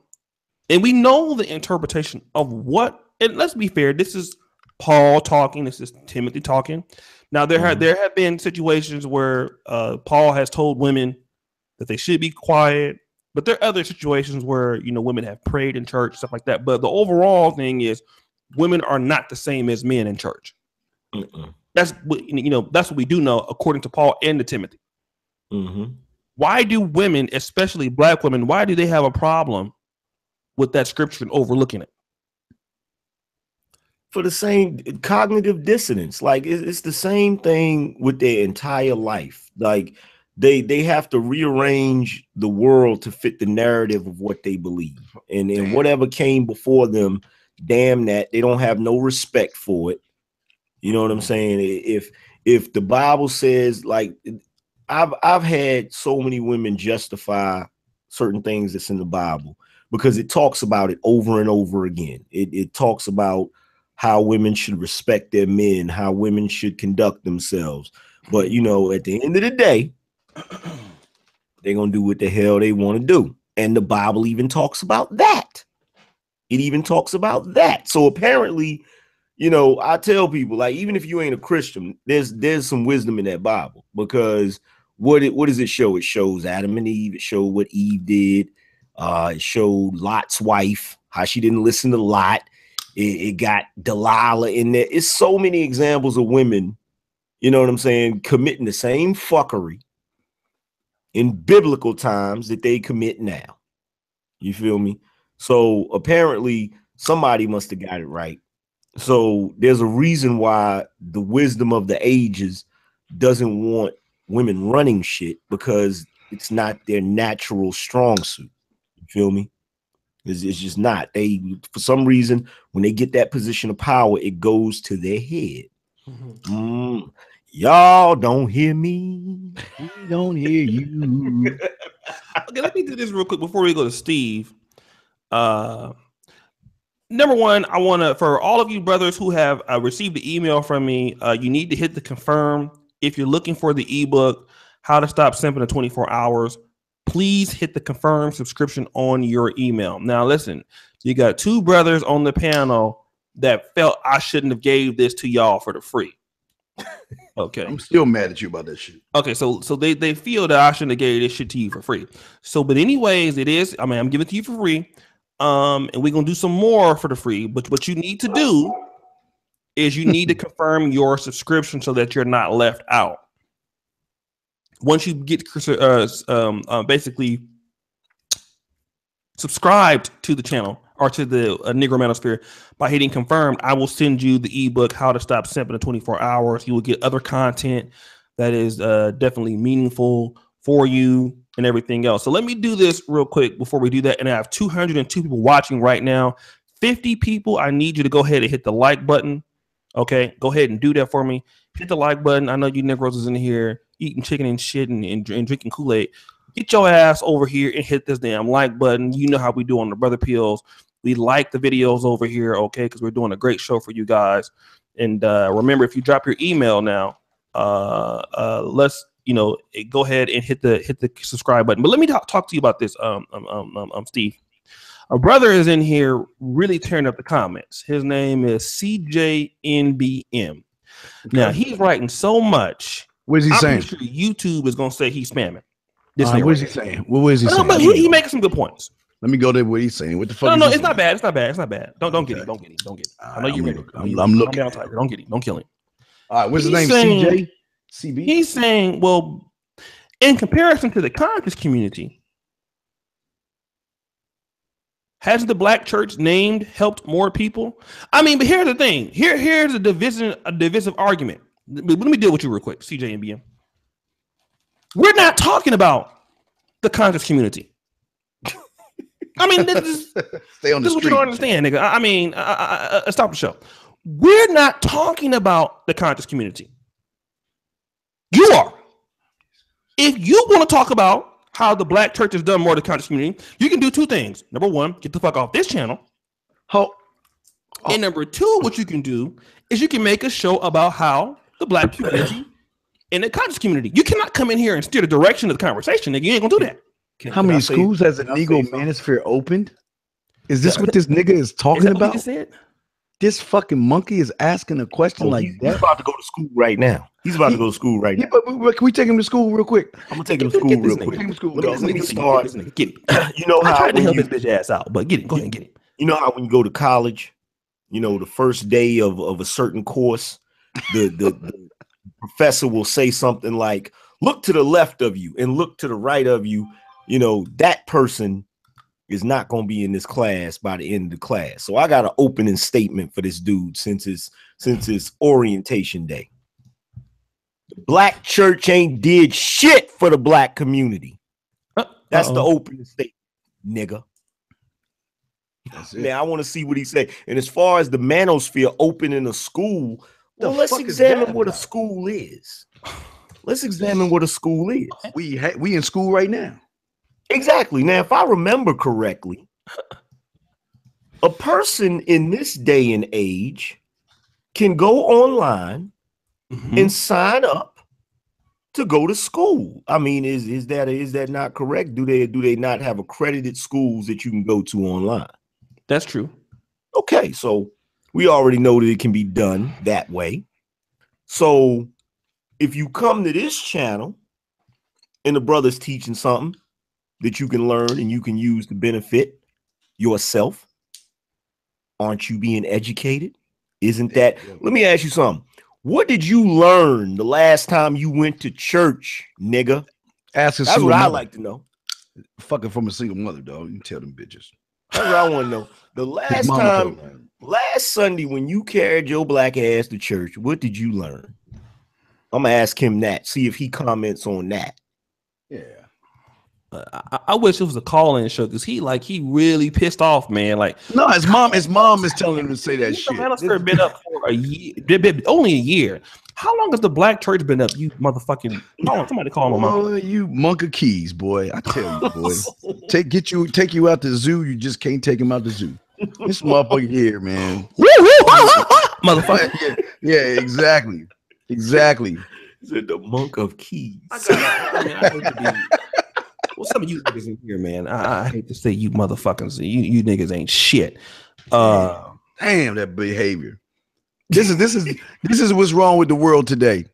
and we know the interpretation of what, and let's be fair, this is Paul talking, this is Timothy talking. Now there have been situations where Paul has told women that they should be quiet, but there are other situations where, you know, women have prayed in church, stuff like that. But the overall thing is women are not the same as men in church. That's what, you know, that's what we do know according to Paul and to Timothy. Why do women, especially black women, why do they have a problem with that scripture and overlooking it? For the same cognitive dissonance. Like it's the same thing with their entire life. Like they have to rearrange the world to fit the narrative of what they believe. And whatever came before them, damn that, they don't have no respect for it. You know what I'm saying? If the Bible says, like, I've had so many women justify certain things that's in the Bible because it talks about it over and over again. It talks about how women should respect their men, how women should conduct themselves. But, you know, at the end of the day, they're going to do what the hell they want to do. And the Bible even talks about that. It even talks about that. So apparently, you know, I tell people, like, even if you ain't a Christian, there's some wisdom in that Bible, because what does it show? It shows Adam and Eve. It showed what Eve did. It showed Lot's wife, how she didn't listen to Lot. It got Delilah in there. It's so many examples of women, you know what I'm saying, committing the same fuckery in biblical times that they commit now. You feel me? So apparently somebody must have got it right. So there's a reason why the wisdom of the ages doesn't want women running shit, because it's not their natural strong suit. You feel me? It's just not. They, for some reason, when they get that position of power, it goes to their head. Y'all don't hear me. We don't hear you. Okay, let me do this real quick before we go to Steve. Number one, I want to, for all of you brothers who have received the email from me, you need to hit the confirm. If you're looking for the ebook, How to Stop Simping in 24 Hours, please hit the confirm subscription on your email. Now, listen, you got two brothers on the panel that felt I shouldn't have gave this to y'all for the free. Okay. I'm still mad at you about this shit. Okay, so they feel that I shouldn't have gave this shit to you for free. So, but anyways, it is, I mean, I'm giving it to you for free. And we're going to do some more for the free, but what you need to do is you need to confirm your subscription so that you're not left out. Once you get basically subscribed to the channel or to the Negro Manosphere by hitting confirmed, I will send you the ebook, How to Stop Simping in 24 Hours. You will get other content that is definitely meaningful for you and everything else. So let me do this real quick before we do that. And I have 202 people watching right now. 50 people, I need you to go ahead and hit the like button. Okay, go ahead and do that for me. Hit the like button. I know you Negroes is in here eating chicken and shit and drinking Kool-Aid. Get your ass over here and hit this damn like button. You know how we do on the Brother Pills. We like the videos over here, okay, because we're doing a great show for you guys. And remember, if you drop your email now, let's, you know, go ahead and hit the subscribe button. But let me talk to you about this, Steve. A brother is in here really tearing up the comments. His name is CJNBM. Now he's writing so much. What is he saying? Sure YouTube is gonna say he's spamming. What is he saying? What is he saying? But he making some good points. Let me go to what he's saying. What the fuck? No, it's not bad. It's not bad. It's not bad. Don't get it. Don't get it. Don't get it. I know you ready. I'm looking. Don't get it. Don't kill him. All right. What's his name? CJ? CB? He's saying, well, in comparison to the conscious community, has the black church named helped more people? I mean, but here's the thing. Here's a divisive argument. Let me deal with you real quick, CJ and BM. We're not talking about the conscious community. I mean, this is what you don't understand, nigga. I mean, stop the show. We're not talking about the conscious community. You are. If you want to talk about how the black church has done more to the conscious community, you can do two things. Number one, get the fuck off this channel. And number two, what you can do is you can make a show about how the black community and the conscious community. You cannot come in here and steer the direction of the conversation, nigga. You ain't gonna do that. How many schools has the Negro Manosphere opened? Is this what this nigga is talking about? This fucking monkey is asking a question like that. He's about to go to school right now. He's about to go to school right now. But can we take him to school real quick? I'm gonna take him to school real quick. Let me start. Get it. You know how I tried to help his bitch ass out, but get it. Go ahead and get it. You know how when you go to college, you know, the first day of a certain course, the professor will say something like, look to the left of you and look to the right of you. You know, that person is not going to be in this class by the end of the class. So I got an opening statement for this dude since his orientation day. The black church ain't did shit for the black community. That's the opening statement, nigga. Now I want to see what he said. And as far as the manosphere opening a school, well, let's examine what a school is. Let's examine what a school is. We in school right now. Exactly. Now, if I remember correctly, a person in this day and age can go online and sign up to go to school. I mean, is that not correct? Do they not have accredited schools that you can go to online? That's true. Okay, so we already know that it can be done that way. So if you come to this channel and the brother's teaching something that you can learn and you can use to benefit yourself, aren't you being educated? Isn't that? Let me ask you something. What did you learn the last time you went to church, nigga? That's what I like to know. Fucking from a single mother, dog. You can tell them bitches. That's what I want to know. The last time, last Sunday, when you carried your black ass to church, what did you learn? I'm gonna ask him that. See if he comments on that. Yeah. I wish it was a call-in show because he really pissed off, man. Like, no, his mom is telling him to say that shit. Manosphere been up for a year, only a year. How long has the black church been up? You motherfucking, somebody call him out. You monk of keys, boy. I tell you, boy. take you out the zoo. You just can't take him out the zoo. This motherfucker here, man. Motherfucker. Yeah, exactly. Is it the monk of keys? Well, some of you niggas in here, man. I hate to say you motherfuckers. You niggas ain't shit. Damn that behavior. This is what's wrong with the world today.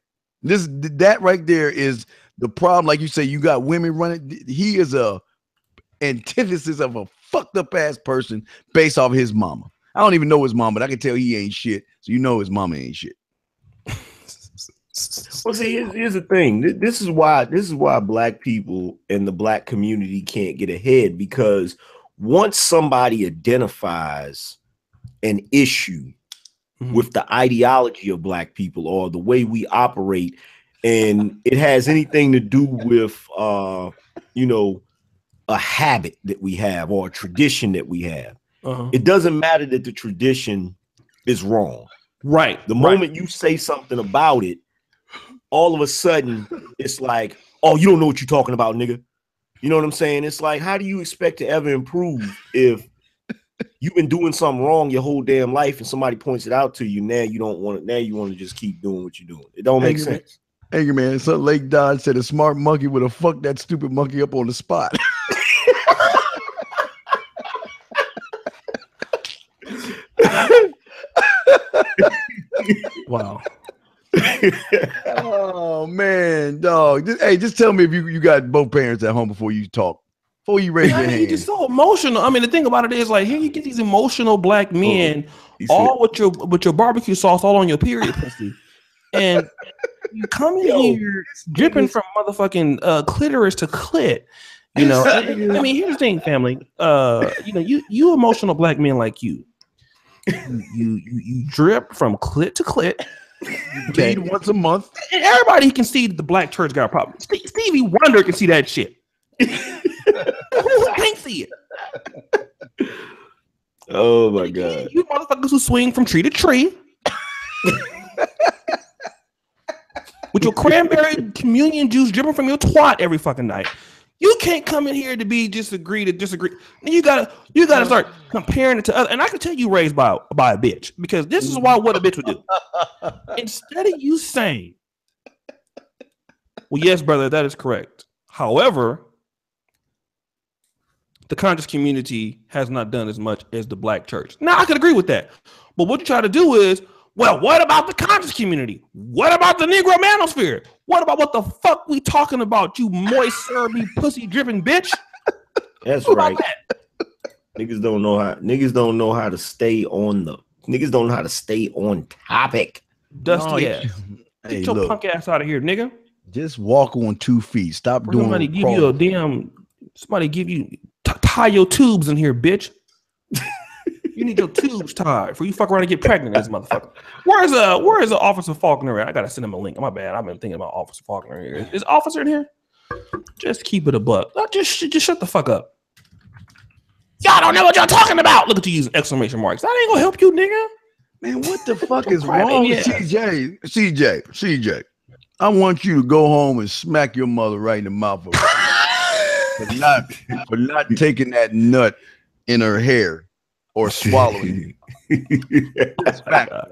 That right there is the problem. Like you say, you got women running. He is a antithesis of a fucked up ass person based off his mama. I don't even know his mama, but I can tell he ain't shit. So you know his mama ain't shit. Well, see, here's the thing. This is why black people and the black community can't get ahead, because once somebody identifies an issue with the ideology of black people or the way we operate, and it has anything to do with a habit that we have or a tradition that we have, it doesn't matter that the tradition is wrong. Right. The moment you say something about it, all of a sudden it's like, oh, you don't know what you're talking about, nigga. You know what I'm saying? It's like, how do you expect to ever improve if you've been doing something wrong your whole damn life and somebody points it out to you? Now you don't want it. Now you want to just keep doing what you're doing. It don't make sense. Angry man. So Lake Dodge said a smart monkey would have fucked that stupid monkey up on the spot. Wow. Oh man, dog. Just tell me if you got both parents at home before you talk. Before you raise your hand. You're just so emotional. I mean, the thing about it is, like, here you get these emotional black men, all with your barbecue sauce all on your period pussy, and you come in here dripping from motherfucking clitoris to clit. You know, I mean, here's the thing, family. You know, you emotional black men like you drip from clit to clit. Bleed once a month. And everybody can see that the black church got a problem. Stevie Wonder can see that shit. Who can't see it? Oh my God. You motherfuckers who swing from tree to tree with your cranberry communion juice dripping from your twat every fucking night. You can't come in here to disagree. You gotta start comparing it to other. And I can tell you raised by a bitch, because this is what a bitch would do. Instead of you saying, well, yes, brother, that is correct. However, the conscious community has not done as much as the black church. Now, I could agree with that. But what you try to do is, well, what about the conscious community? What about the Negro manosphere? What about what the fuck we talking about, you moist, syrupy, pussy-dripping bitch? That's right. That? Niggas don't know how to stay on topic. Dusty ass. Get your punk ass out of here, nigga. Just walk on 2 feet. Stop doing. Somebody give you a damn. Somebody give you tie your tubes in here, bitch. You need your tubes tied before you fuck around and get pregnant, as motherfucker. Where is Officer Faulkner at? I gotta send him a link. My bad. I've been thinking about Officer Faulkner here. Is Officer in here? Just keep it a buck. Just shut the fuck up. Y'all don't know what y'all talking about. Look at you using exclamation marks. That ain't gonna help you, nigga. Man, what the fuck is wrong with CJ? I want you to go home and smack your mother right in the mouth for not taking that nut in her hair or swallowing it. Oh my God.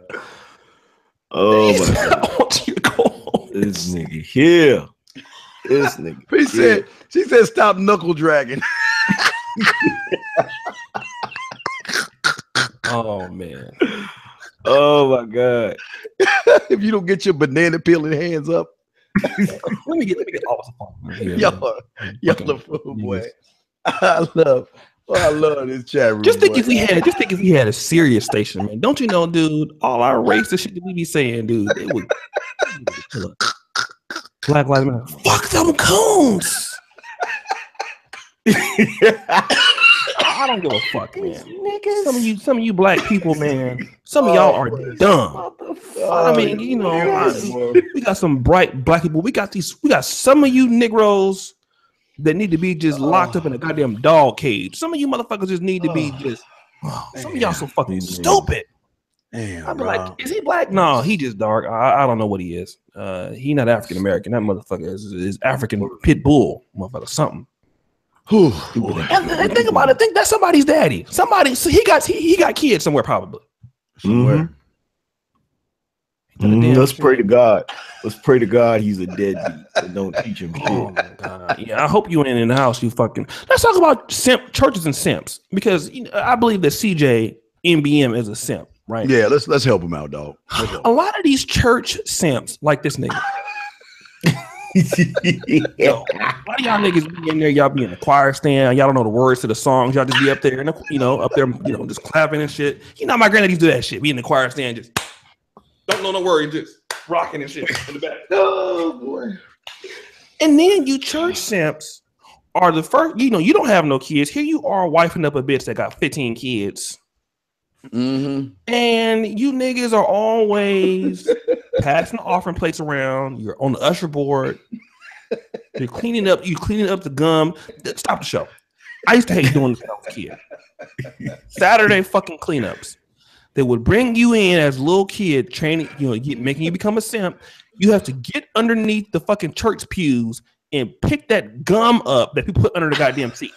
I want you to go home. This nigga here. She said stop knuckle dragging. Oh man. Oh my God. If you don't get your banana peeling hands up. let me get Officer Faulkner here. Y'all a fool, boy. I love this chat room. Just think if we had a serious station, man. Don't you know, dude? All our racist shit that we be saying, dude, it would Black Lives Matter. Fuck them coons. I don't give a fuck, man. Some of you black people, man. Some of y'all are dumb. I mean, you know, we got some bright black people. We got some of you Negroes that need to be just locked up in a goddamn dog cage. Some of you motherfuckers just need to be just. Some of y'all so fucking stupid. Damn, I'd be like, is he black? No, he just dark. I don't know what he is. He not African American. That motherfucker is African pit bull, motherfucker, something. And think about it. Think that's somebody's daddy. So he got kids somewhere probably. Somewhere. Let's pray to God. Let's pray to God he's a deadbeat and don't teach him shit. Oh my God. Yeah, I hope you ain't in the house. You fucking. Let's talk about churches and simps, because I believe that CJ MBM is a simp, right? Yeah, let's help him out, dog. A lot of these church simps like this nigga. Yo, a lot of y'all niggas be in there, y'all be in the choir stand, y'all don't know the words to the songs, y'all just be up there and up there, just clapping and shit. My granddad used to do that shit. Be in the choir stand, just don't know no words, just rocking and shit in the back. Oh boy. And then you church simps are the first, you don't have no kids. Here you are wifing up a bitch that got 15 kids. Mm-hmm. And you niggas are always passing the offering plates around. You're on the usher board. You're cleaning up the gum. Stop the show. I used to hate doing this when I was a kid. Saturday fucking cleanups. They would bring you in as a little kid, training, making you become a simp. You have to get underneath the fucking church pews and pick that gum up that people put under the goddamn seat.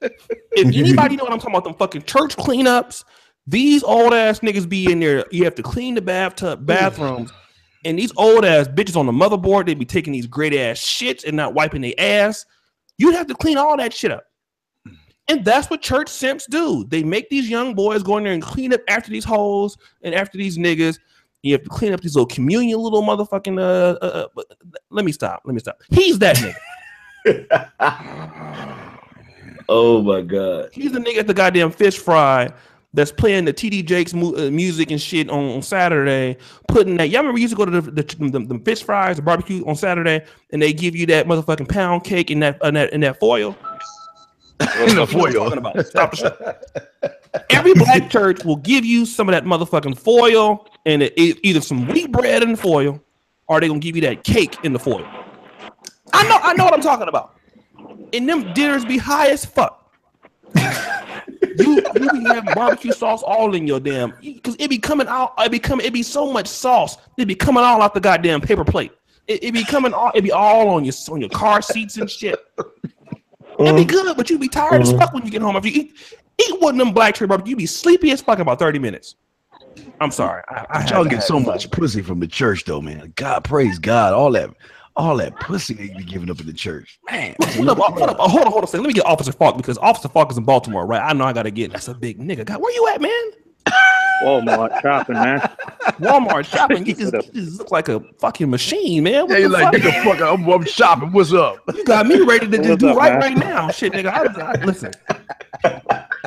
If anybody know what I'm talking about, them fucking church cleanups, these old ass niggas be in there. You have to clean the bathrooms, and these old ass bitches on the motherboard, they be taking these great ass shits and not wiping their ass. You have to clean all that shit up. And that's what church simps do. They make these young boys go in there and clean up after these hoes and after these niggas. You have to clean up these little communion little motherfucking let me stop. He's that nigga. Oh my God. He's the nigga at the goddamn fish fry that's playing the TD Jakes music and shit on Saturday, putting that. Y'all remember we used to go to the fish fries, the barbecue on Saturday, and they give you that motherfucking pound cake in that foil. In the foil. Stop the show. Every black church will give you some of that motherfucking foil and either some wheat bread in the foil, or they gonna give you that cake in the foil. I know what I'm talking about. And them dinners be high as fuck. you be having barbecue sauce all in your damn, because it be coming out. It be so much sauce. It be coming all out the goddamn paper plate. It be coming all. It be all on your car seats and shit. It'd be good, but you be tired as fuck when you get home. If you eat one of them black church barbecue, you be sleepy as fuck in about 30 minutes. I'm sorry. Y'all get so much pussy from the church, though, man. God, praise God. All that pussy they be giving up in the church, man. Hold on a second. Let me get Officer Falk, because Officer Falk is in Baltimore, right? I know I gotta get. That's a big nigga. God, where you at, man? Walmart shopping, man. Walmart shopping. You just look like a fucking machine, man. What like, get the fuck out. I'm shopping. What's up? You got me ready to just do up, right now. Shit, nigga. I listen.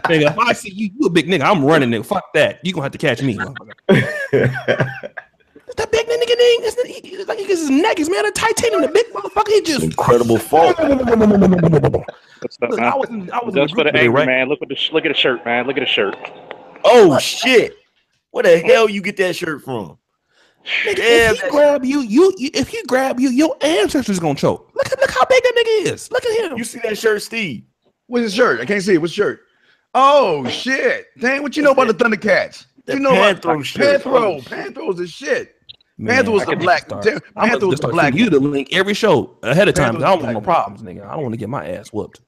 Nigga, if I see you a big nigga, I'm running, nigga. Fuck that. You gonna have to catch me. That big nigga name, like his neck is made of titanium. The big motherfucker, he just incredible fault. What's up, look, man? I was just for the angry right? Man. Look at the shirt, man. Look at the shirt. Oh shit! Where the hell you get that shirt from? Nigga, if he grab you, if he grab you, your ancestors gonna choke. Look how big that nigga is. Look at him. You see that shirt, Steve? What's his shirt? I can't see it. What's shirt? Oh shit! Dang, what you know about the Thundercats? You know Panthro shirt. Panthro's is shit. Panthro's the black. Panthro's the black. You to link every show ahead of time. I don't want no problems, nigga. I don't want to get my ass whooped.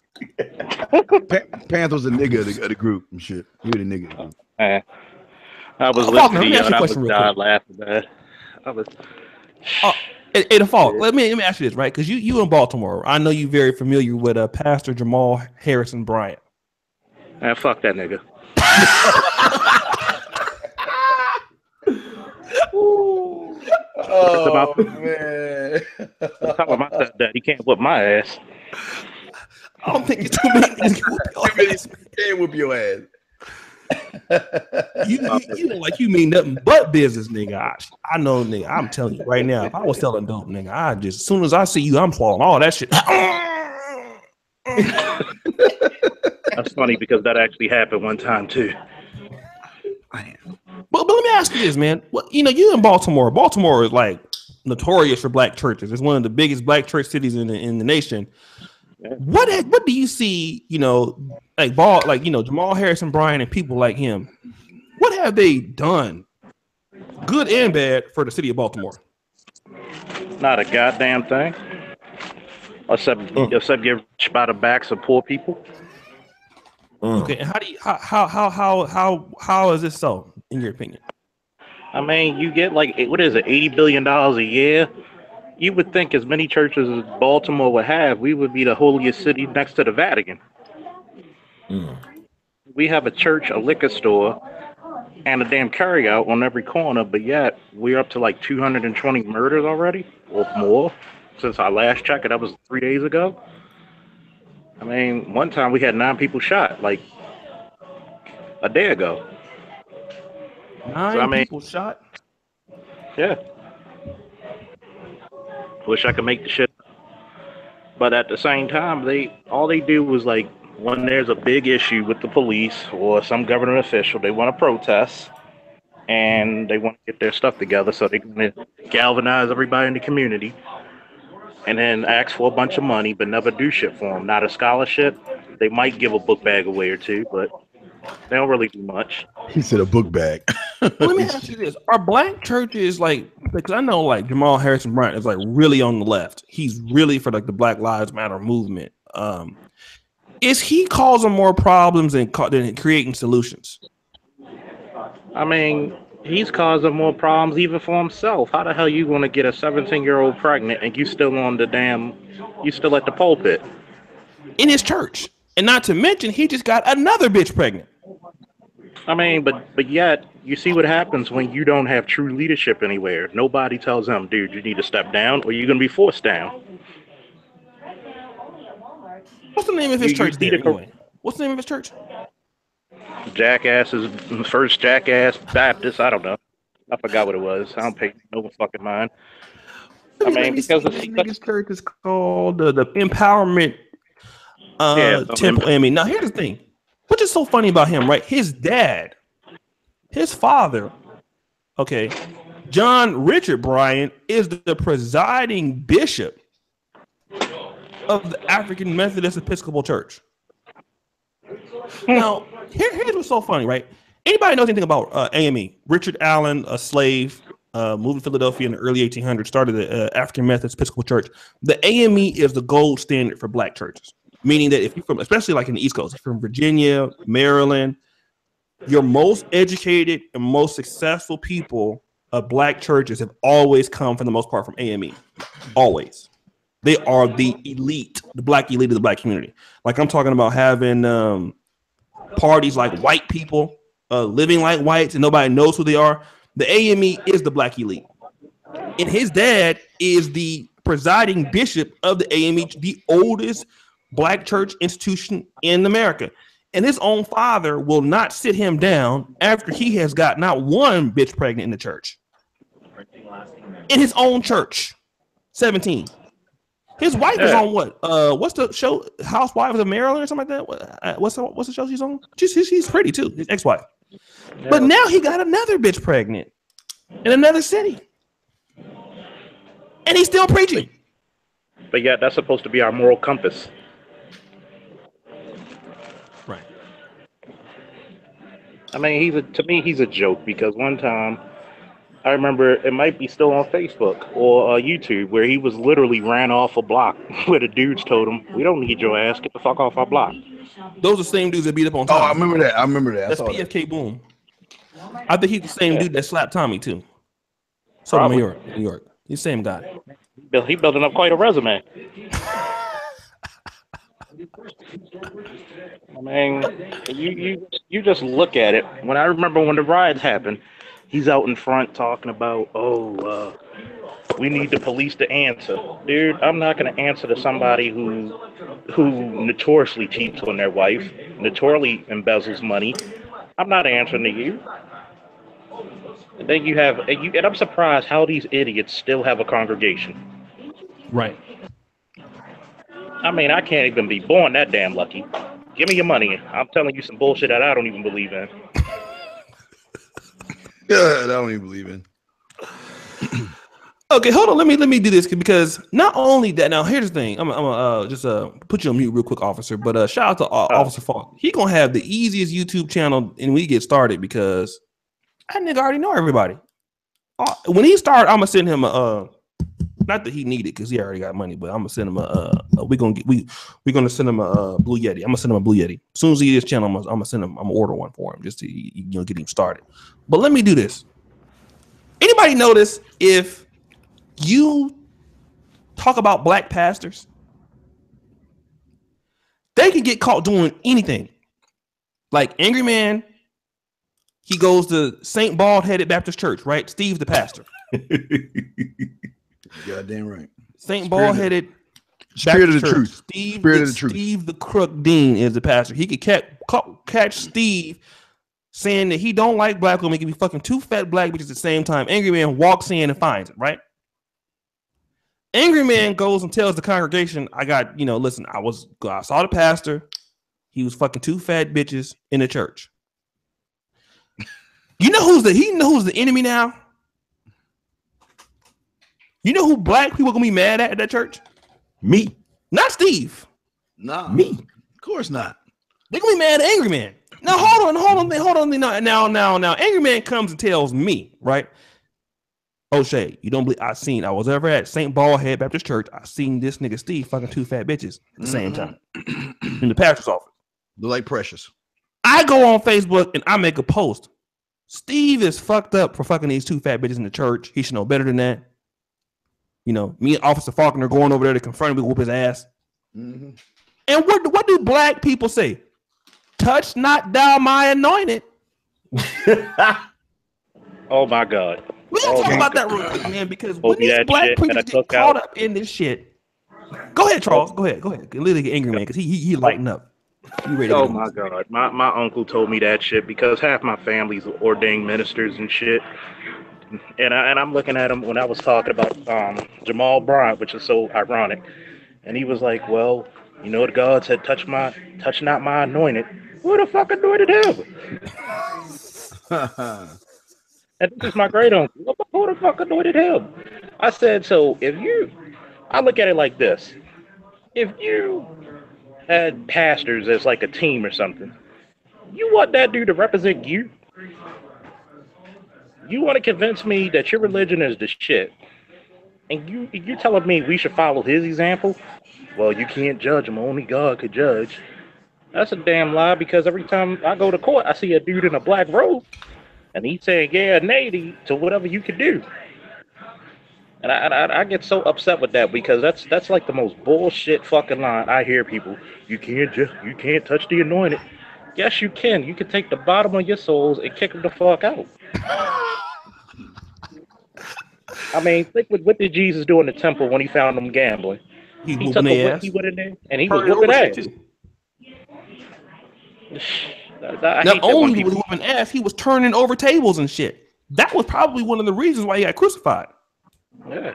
Panther's a nigga of the group and shit. You the nigga of the group. I was listening to you and I was dying laughing, man. I was. Hey, the fault. Let me ask you this, right? Because you in Baltimore. I know you very familiar with Pastor Jamal Harrison Bryant. Man, fuck that nigga. Oh man! Talking about my stepdad, he can't whip my ass. I don't think it's too many niggas can't whoop your ass. You don't like you mean nothing but business, nigga. I know, nigga. I'm telling you right now, if I was selling dope, nigga, as soon as I see you, I'm swallowing all that shit. That's funny because that actually happened one time too. But let me ask you this, man. You in Baltimore. Baltimore is like notorious for black churches. It's one of the biggest black church cities in the nation. Yeah. What do you see? Jamal Harrison Bryant and people like him. What have they done, good and bad, for the city of Baltimore? Not a goddamn thing. Except get rich by the backs of poor people. Okay, and how is this so, in your opinion? I mean, you get like, what is it, $80 billion a year? You would think as many churches as Baltimore would have, we would be the holiest city next to the Vatican. We have a church, a liquor store, and a damn carryout on every corner, but yet we're up to like 220 murders already, or more, since I last checked. That was 3 days ago. I mean, one time we had 9 people shot, like a day ago. 9 people shot? Yeah. Wish I could make the shit. But at the same time, all they do was, like, when there's a big issue with the police or some government official, they want to protest and they want to get their stuff together so they can galvanize everybody in the community. And then ask for a bunch of money, but never do shit for them. Not a scholarship. They might give a book bag away or two, but they don't really do much. He said a book bag. Let me ask you this: are black churches because I know like Jamal Harrison Bryant is like really on the left. He's really for like the Black Lives Matter movement. Is he causing more problems than creating solutions? I mean, he's causing more problems even for himself. How the hell you going to get a 17-year-old pregnant and you still at the pulpit? In his church. And not to mention, he just got another bitch pregnant. I mean, but yet You see what happens when you don't have true leadership anywhere. Nobody tells them, dude, you need to step down or you're going to be forced down. What's the name of his church there, anyway? What's the name of his church? Jackasses, First Jackass Baptist. I don't know. I forgot what it was. I don't pay no fucking mind. I mean, because this nigga's church is called the Empowerment Temple. I mean, now here's the thing. What's just so funny about him, right? His dad, his father, okay, John Richard Bryant, is the presiding bishop of the African Methodist Episcopal Church. Now, here's what's so funny, right? Anybody knows anything about AME? Richard Allen, a slave, moved to Philadelphia in the early 1800s, started the African Methodist Episcopal Church. The AME is the gold standard for black churches, meaning that if you're from, especially like in the East Coast, if you're from Virginia, Maryland, your most educated and most successful people of black churches have always come, for the most part, from AME. Always. They are the elite, the black elite of the black community. Like I'm talking about having parties like white people, living like whites, and nobody knows who they are. The AME is the black elite. And his dad is the presiding bishop of the AME, the oldest black church institution in America. And his own father will not sit him down after he has got not one bitch pregnant in the church. In his own church. 17. His wife is on what? What's the show? Housewives of Maryland or something like that? What's the show she's on? She's pretty too. His ex-wife. But now he got another bitch pregnant in another city, and he's still preaching. But yeah, that's supposed to be our moral compass. Right. I mean, to me, he's a joke because one time, I remember it might be still on Facebook or YouTube where he was literally ran off a block where the dudes told him, "We don't need your ass. Get the fuck off our block." Those are the same dudes that beat up on Tommy. Oh, I remember that. That's PFK Boom. I think he's the same dude that slapped Tommy too. So New York. He's the same guy. He building up quite a resume. I mean, you just look at it. When I remember when the riots happened, he's out in front talking about, we need the police to answer. Dude, I'm not going to answer to somebody who notoriously cheats on their wife, notoriously embezzles money. I'm not answering to you. And then and I'm surprised how these idiots still have a congregation. Right. I mean, I can't even be born that damn lucky. Give me your money. I'm telling you some bullshit that I don't even believe in. Yeah, I don't even believe in. Okay, hold on. Let me do this because not only that. Now, here's the thing. I'm gonna just put you on mute real quick, officer. But shout out to Officer Falk. He gonna have the easiest YouTube channel, and we get started because that nigga already know everybody. When he started, I'm gonna send him not that he needed because he already got money, but I'm gonna send him we're gonna send him a Blue Yeti. I'm gonna send him a Blue Yeti. As soon as he gets channel, I'm gonna send him. I'm gonna order one for him just to get him started. But let me do this. Anybody notice if you talk about black pastors, they can get caught doing anything. Like Angry Man, he goes to St. Bald-Headed Baptist Church, right? Steve's the pastor. Goddamn right. St. Bald-Headed Spirit of the Church. Truth. Steve the Crook Dean is the pastor. He could catch Steve saying that he don't like black women. He can be fucking two fat black bitches at the same time. Angry Man walks in and finds it, right? Angry Man goes and tells the congregation, listen, I saw the pastor. He was fucking two fat bitches in the church. You know who's the enemy now? You know who black people are gonna be mad at that church? Me. Not Steve. Nah. Me. Of course not. They're gonna be mad at Angry Man. Now hold on. Now Angry Man comes and tells me, right? O'Shea, you don't believe I was ever at St. Bald-Head Baptist Church. I seen this nigga Steve fucking two fat bitches at the same time in the pastor's office. They're like Precious. I go on Facebook and I make a post. Steve is fucked up for fucking these two fat bitches in the church. He should know better than that. You know, me and Officer Faulkner going over there to confront him, whoop his ass. Mm-hmm. And what do black people say? Touch not thou my anointed. Oh my God. We gotta Oh talk my about God. that real quick, man, because Told when me these that black shit preachers at a get caught cookout. up in this shit. Go ahead, Charles. Go ahead. Literally get angry, man, because he lighten up. You ready to Oh get on my this? God. My uncle told me that shit because half my family's ordained ministers and shit. And I'm looking at him when I was talking about Jamal Bryant, which is so ironic. And he was like, well, you know, the God said, touch not my anointed. Who the fuck anointed him? And this is my great uncle. Who the fuck anointed him? I said, so I look at it like this. If you had pastors as like a team or something, you want that dude to represent you? You want to convince me that your religion is the shit, and you telling me we should follow his example? Well, you can't judge him. Only God could judge. That's a damn lie because every time I go to court, I see a dude in a black robe, and he's saying yeah, nay to whatever you can do. And I get so upset with that because that's like the most bullshit fucking line I hear people. You can't touch the anointed. Yes, you can. You can take the bottom of your souls and kick them the fuck out. I mean, think what did Jesus do in the temple when he found them gambling? He's He whooping took a their whip, ass. he went in there, and he was Hurry whooping over shit ass. too. I Not hate that when only was people. he whooping ass, he was turning over tables and shit. That was probably one of the reasons why he got crucified. Yeah.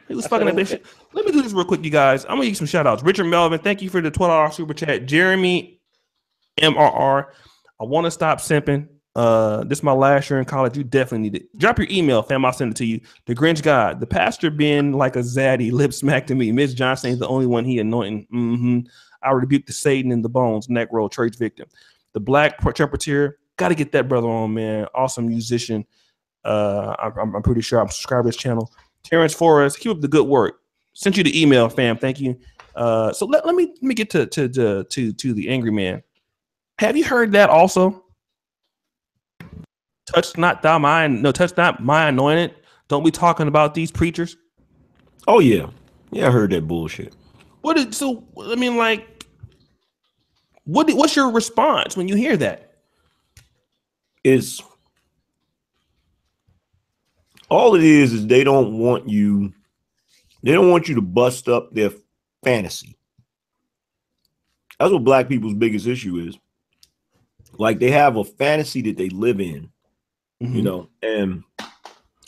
He was I fucking said, up that shit. Let me do this real quick, you guys. I'm gonna give you some shout outs. Richard Melvin, thank you for the $12 super chat. Jeremy MRR, I want to stop simping. This is my last year in college. You definitely need it. Drop your email, fam. I'll send it to you. The Grinch God, the pastor been like a zaddy, lip smack to me. Miss Johnson is the only one he anointing. I rebuke the Satan in the bones, neck roll, church victim. The Black Trumpeteer, got to get that brother on, man. Awesome musician. I'm pretty sure I'm subscribed to his channel. Terrence Forrest, keep up the good work. Sent you the email, fam. Thank you. So let me get to the angry man. Have you heard that also? Touch not my anointed. Don't be talking about these preachers. Oh yeah, I heard that bullshit. What's your response when you hear that? It's all it is they don't want you to bust up their fantasy. That's what black people's biggest issue is. Like they have a fantasy that they live in, you know, and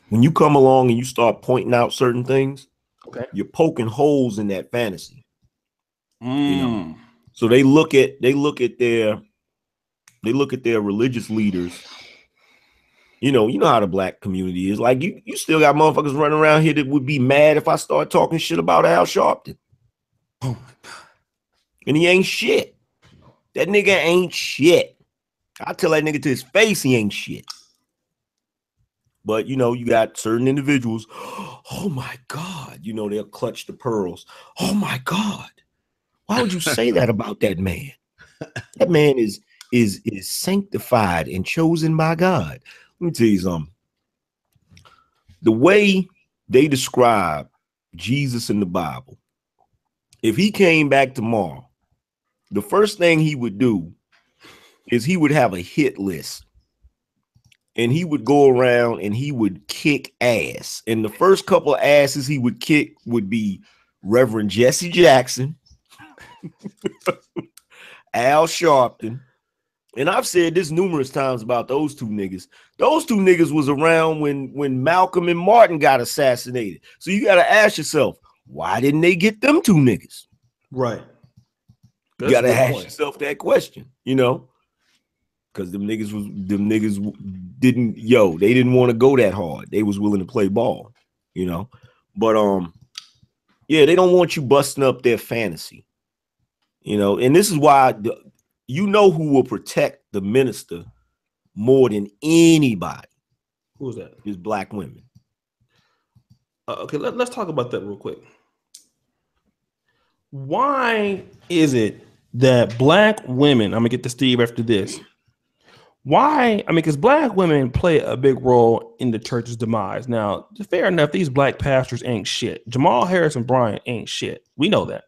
when you come along and you start pointing out certain things, okay, you're poking holes in that fantasy. You know, so they look at their religious leaders. You know how the black community is. Like you still got motherfuckers running around here that would be mad if I start talking shit about Al Sharpton. Oh my God. And he ain't shit. That nigga ain't shit. I tell that nigga to his face he ain't shit. But you know, you got certain individuals, oh my God, you know, they'll clutch the pearls. Oh my God. Why would you say that about that man? That man is sanctified and chosen by God. Let me tell you something. The way they describe Jesus in the Bible, if he came back tomorrow, the first thing he would do is he would have a hit list. And he would go around and he would kick ass. And the first couple of asses he would kick would be Reverend Jesse Jackson, Al Sharpton. And I've said this numerous times about those two niggas. Those two niggas was around when Malcolm and Martin got assassinated. So you got to ask yourself, why didn't they get them two niggas? Right. You got to ask yourself that question, you know? Because them niggas didn't want to go that hard. They was willing to play ball, you know. But yeah, they don't want you busting up their fantasy, you know. And this is why you know who will protect the minister more than anybody. Who's that? Is black women. Okay, let's talk about that real quick. Why is it that black women? I'm gonna get to Steve after this. Why? I mean, because black women play a big role in the church's demise. Now, fair enough, these black pastors ain't shit. Jamal Harrison Bryant ain't shit. We know that.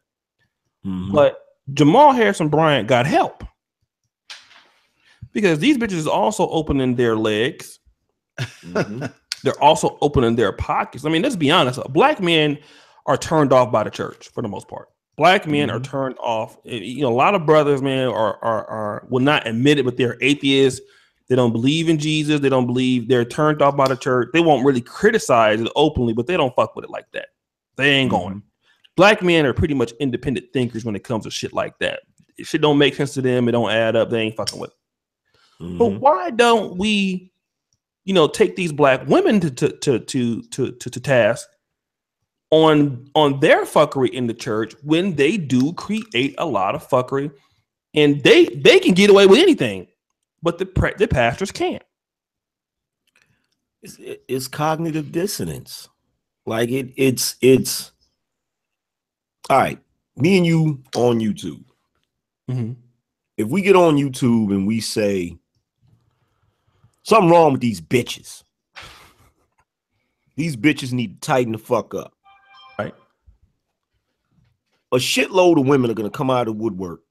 But Jamal Harrison Bryant got help because these bitches also opening their legs Mhm. They're also opening their pockets. I mean, let's be honest. Black men are turned off by the church for the most part. Black men are turned off. You know, a lot of brothers, man, are will not admit it, but they're atheists. They don't believe in Jesus. They don't believe. They're turned off by the church. They won't really criticize it openly, but they don't fuck with it like that. They ain't going. Black men are pretty much independent thinkers when it comes to shit like that. If shit don't make sense to them, it don't add up. They ain't fucking with it. But why don't we, you know, take these black women to task on their fuckery in the church when they do create a lot of fuckery, and they can get away with anything, but the pastors can't. It's cognitive dissonance. Like it's all right. Me and you on YouTube. If we get on YouTube and we say something wrong with these bitches need to tighten the fuck up. Right. A shitload of women are gonna come out of the woodwork.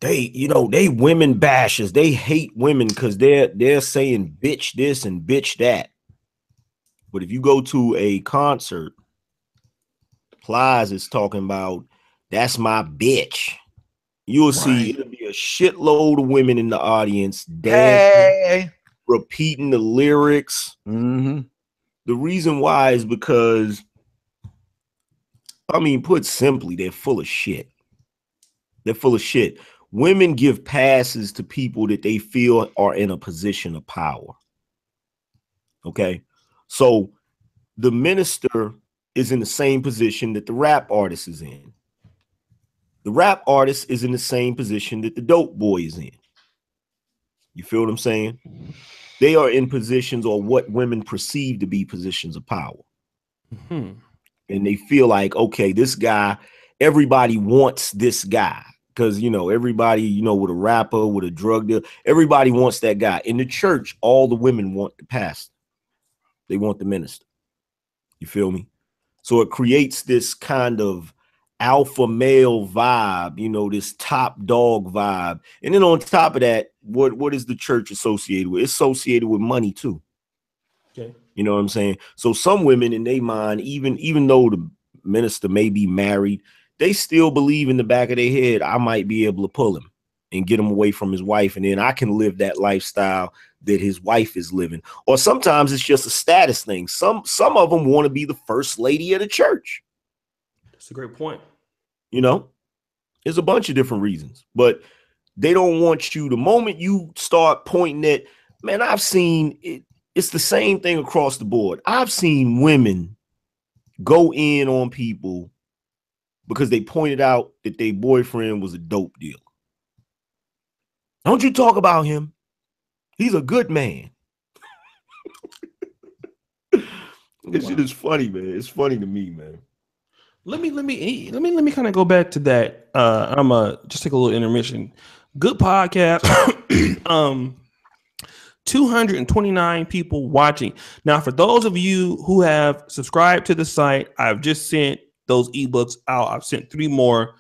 They women bashers. They hate women because they're saying bitch this and bitch that. But if you go to a concert, Plies is talking about that's my bitch. You'll see it'll be a shitload of women in the audience dancing, repeating the lyrics. The reason why is because, I mean, put simply, they're full of shit. They're full of shit. Women give passes to people that they feel are in a position of power. Okay. So the minister is in the same position that the rap artist is in. The rap artist is in the same position that the dope boy is in. You feel what I'm saying? They are in positions, or what women perceive to be positions of power. And they feel like, okay, this guy, everybody wants this guy. Because, you know, everybody, you know, with a rapper, with a drug dealer, everybody wants that guy. In the church, all the women want the pastor. They want the minister. You feel me? So it creates this kind of alpha male vibe, you know, this top dog vibe. And then on top of that, what is the church associated with? It's associated with money too. Okay. You know what I'm saying? So some women in their mind, even though the minister may be married, they still believe in the back of their head, I might be able to pull him and get him away from his wife. And then I can live that lifestyle that his wife is living. Or sometimes it's just a status thing. Some of them want to be the first lady of the church. That's a great point. You know, there's a bunch of different reasons, but they don't want you. The moment you start pointing at, man, I've seen it. It's the same thing across the board. I've seen women go in on people because they pointed out that their boyfriend was a dope dealer. Don't you talk about him. He's a good man. This shit is funny, man. It's funny to me, man. Let me kind of go back to that. I'm just take a little intermission. Good podcast. 229 people watching. Now, for those of you who have subscribed to the site, I've just sent those ebooks out. I've sent 3 more.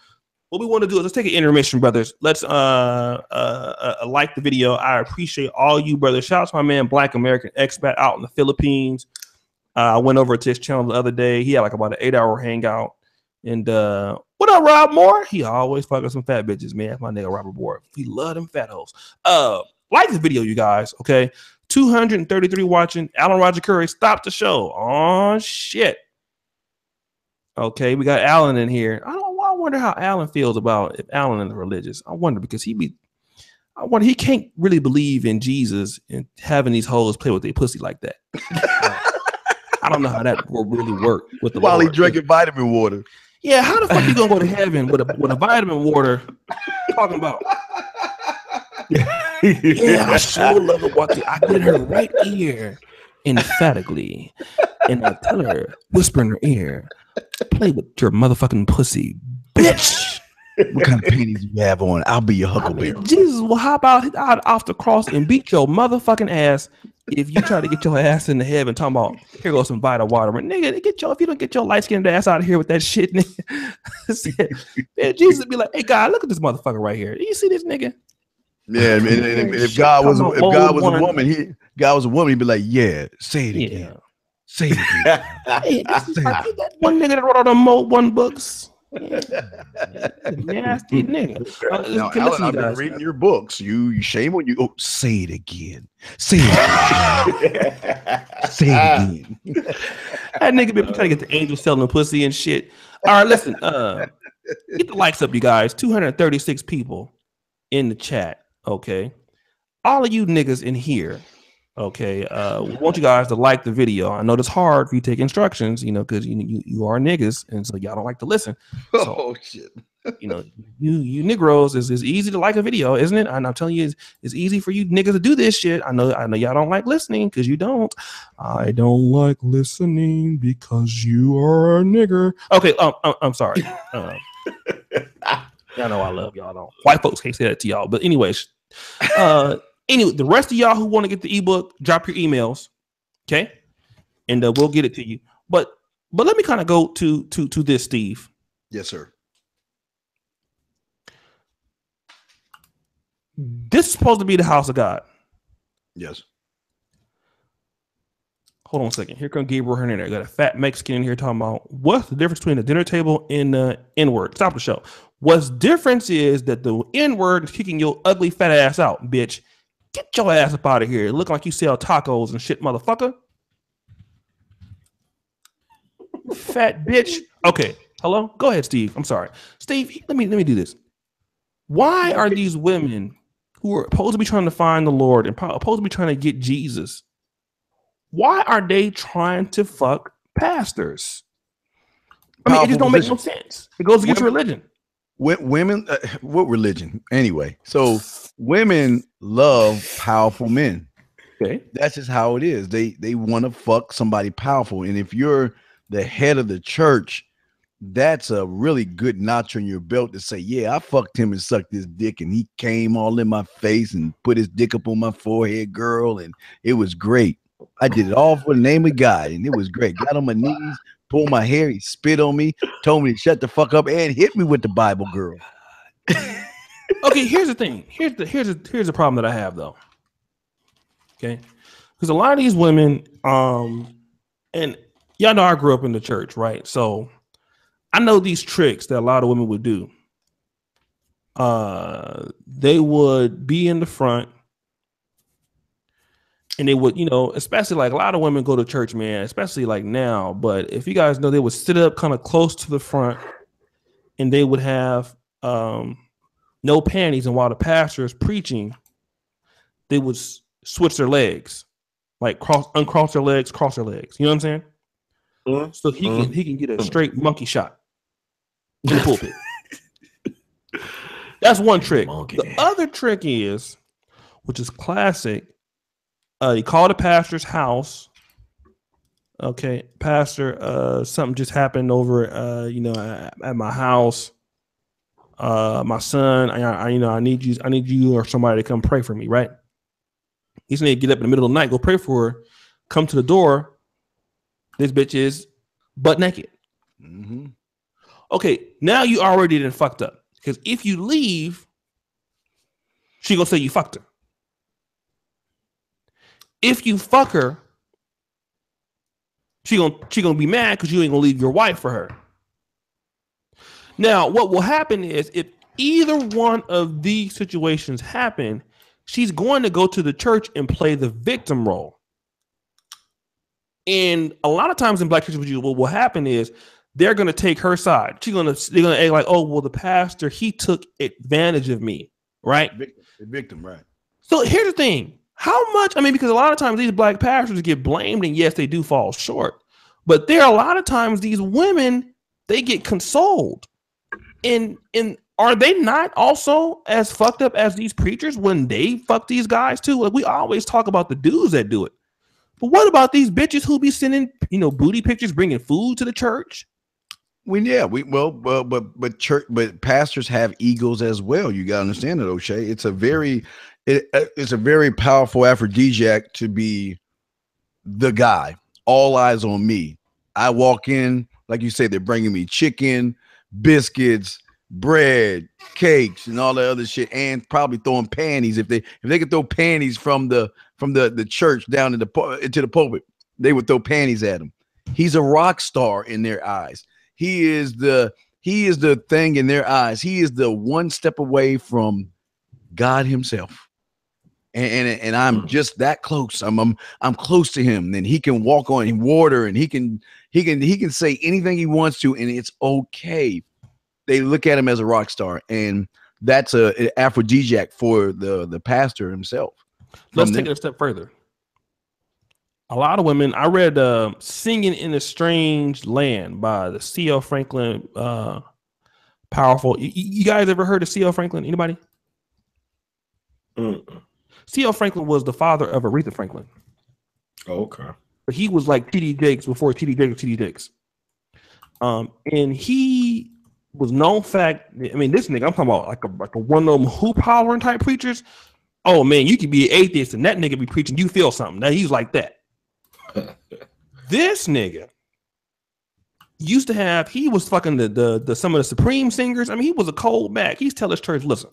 What we want to do is let's take an intermission, brothers. Let's like the video. I appreciate all you brothers. Shout out to my man, Black American Expat out in the Philippines. I went over to his channel the other day. He had like about an 8-hour hangout. And what up, Rob Moore? He always fucking some fat bitches, man. That's my nigga Robert Moore. He love them fat hoes. Like this video, you guys. Okay, 233 watching. Alan Roger Curry, stop the show. Oh shit. Okay, we got Alan in here. I wonder how Alan feels about if Alan is religious. I wonder because he can't really believe in Jesus and having these hoes play with their pussy like that. I don't know how that will really work with the while Lord. he drinking vitamin water. Yeah, how the fuck you gonna go to heaven with a vitamin water talking about? Yeah, I sure love it. I get in her right ear emphatically, and I tell her, whisper in her ear, play with your motherfucking pussy, bitch. What kind of panties you have on? I'll be your huckleberry. Jesus will hop out off the cross and beat your motherfucking ass if you try to get your ass in the heaven. Talking about here goes some vital water, nigga. If you don't get your light skinned ass out of here with that shit, nigga. Jesus would be like, hey God, look at this motherfucker right here. Do you see this nigga? Yeah, and if God was a woman, God was a woman, he'd be like, yeah, say it again. Say it again. Hey, that one nigga that wrote all the Mode 1 books. Yeah. Nasty nigga. Now, listen, Alan, I've been reading your books. You shame on you. Oh, say it again. Say it again. Say it again. That nigga been trying to get the angels selling the pussy and shit. All right, listen. Get the likes up, you guys. 236 people in the chat. Okay. All of you niggas in here. Okay. We want you guys to like the video. I know it's hard for you to take instructions, because you are niggas, and so y'all don't like to listen. So, oh shit. You Negroes is easy to like a video, isn't it? And I'm telling you, it's easy for you niggas to do this shit. I know y'all don't like listening because you don't. I don't like listening because you are a nigger. Okay, I'm sorry. Y'all know I love y'all. Don't. White folks can't say that to y'all. But anyways, anyway, the rest of y'all who want to get the ebook, drop your emails, okay, and we'll get it to you. But let me kind of go to this, Steve. Yes, sir. This is supposed to be the house of God. Yes. Hold on a second. Here comes Gabriel Hernandez. Got a fat Mexican in here talking about what's the difference between the dinner table and the N-word. Stop the show. What's difference is that the N-word is kicking your ugly fat ass out, bitch. Get your ass up out of here. Looking like you sell tacos and shit, motherfucker. Fat bitch. Okay. Hello? Go ahead, Steve. I'm sorry. Steve, let me do this. Why are these women who are supposed to be trying to find the Lord and supposed to be trying to get Jesus, why are they trying to fuck pastors? I mean, it just don't make no sense. It goes against religion. Women, what religion? Anyway, so women love powerful men. Okay. That's just how it is. They want to fuck somebody powerful. And if you're the head of the church, that's a really good notch on your belt to say, yeah, I fucked him and sucked his dick and he came all in my face and put his dick up on my forehead, girl. And it was great. I did it all for the name of God. And it was great. Got on my knees, pulled my hair. He spit on me, told me to shut the fuck up and hit me with the Bible, girl. Okay. Here's the thing. Here's the problem that I have though. Okay. Because a lot of these women, and y'all know I grew up in the church, right? So I know these tricks that a lot of women would do. They would be in the front and they would, especially like a lot of women go to church, man, especially like now. But if you guys know, they would sit up kind of close to the front and they would have no panties. And while the pastor is preaching, they would switch their legs, like uncross their legs, cross their legs. You know what I'm saying? Mm-hmm. So he can get a straight monkey shot in the pulpit. That's one trick. Monkey. The other trick is, which is classic, you call the pastor's house. Okay, pastor, something just happened over at my house. My son, I need you or somebody to come pray for me, right? He's gonna get up in the middle of the night, go pray for her, come to the door. This bitch is butt naked. Mm-hmm. Okay, now you already done fucked up. Because if you leave, she gonna say you fucked her. If you fuck her, she gonna be mad because you ain't gonna leave your wife for her. Now, what will happen is if either one of these situations happen, she's going to go to the church and play the victim role. And a lot of times in black churches, what will happen is they're going to take her side. They're going to act like, oh, well, the pastor, he took advantage of me, right? The victim, right. So here's the thing. How much, because a lot of times these black pastors get blamed, and yes, they do fall short. But there are a lot of times these women, they get consoled. And are they not also as fucked up as these preachers when they fuck these guys too? Like we always talk about the dudes that do it. But what about these bitches who be sending, booty pictures, bringing food to the church? But pastors have egos as well. You gotta understand it, O'Shea. It's a very powerful aphrodisiac to be the guy. All eyes on me. I walk in, like you say, they're bringing me chicken, biscuits, bread, cakes, and all that other shit, and probably throwing panties if they could throw panties from the church down into the pulpit, they would throw panties at him. He's a rock star in their eyes. He is the thing in their eyes. He is the one step away from God himself. And I'm just that close. I'm close to him. And he can walk on water, and he can say anything he wants to, and it's okay. They look at him as a rock star, and that's an aphrodisiac for the pastor himself. Let's take it a step further. A lot of women. I read "Singing in a Strange Land" by the C.L. Franklin. Powerful. You guys ever heard of C.L. Franklin? Anybody? C.L. Franklin was the father of Aretha Franklin. Okay. But he was like T.D. Jakes before T.D. Jakes was T.D. Jakes. And he was known fact. I mean, this nigga, I'm talking about like a one of them hoop hollering type preachers. Oh man, you could be an atheist and that nigga be preaching, you feel something. Now he's like that. This nigga used to have, he was fucking the some of the Supreme singers. I mean, he was a cold back. He's telling his church, listen,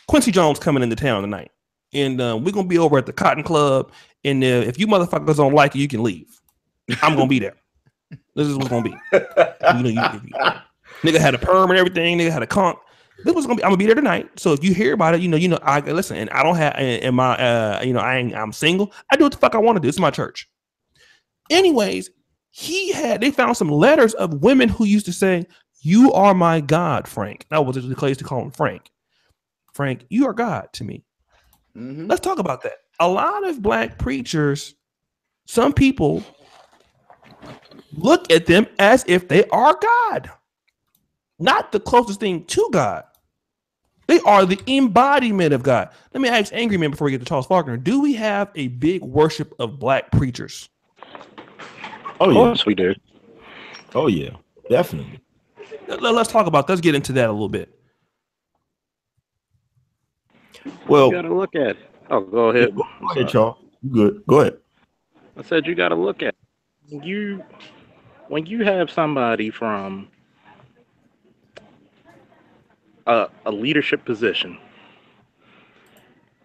Quincy Jones coming into town tonight, and we're gonna be over at the Cotton Club. And if you motherfuckers don't like it, you can leave. I'm gonna be there. This is what's gonna be. Nigga had a perm and everything. Nigga had a conch. This was gonna be. I'm gonna be there tonight. So if you hear about it, I listen. And I don't have. And my, I'm single. I do what the fuck I want to do. It's my church. Anyways, they found some letters of women who used to say, "You are my God, Frank." That was the place to call him Frank. Frank, you are God to me. Mm-hmm. Let's talk about that. A lot of black preachers, some people look at them as if they are God, not the closest thing to God. They are the embodiment of God. Let me ask Angry Man before we get to Charles Faulkner. Do we have a big worship of black preachers? Oh, yeah. Of course we do. Oh, yeah. Definitely. Let's talk about, let's get into that a little bit. Well, you got to look at it. Oh, go ahead. Go ahead, Charles. You good. Go ahead. I said you got to look at it. When you have somebody from a leadership position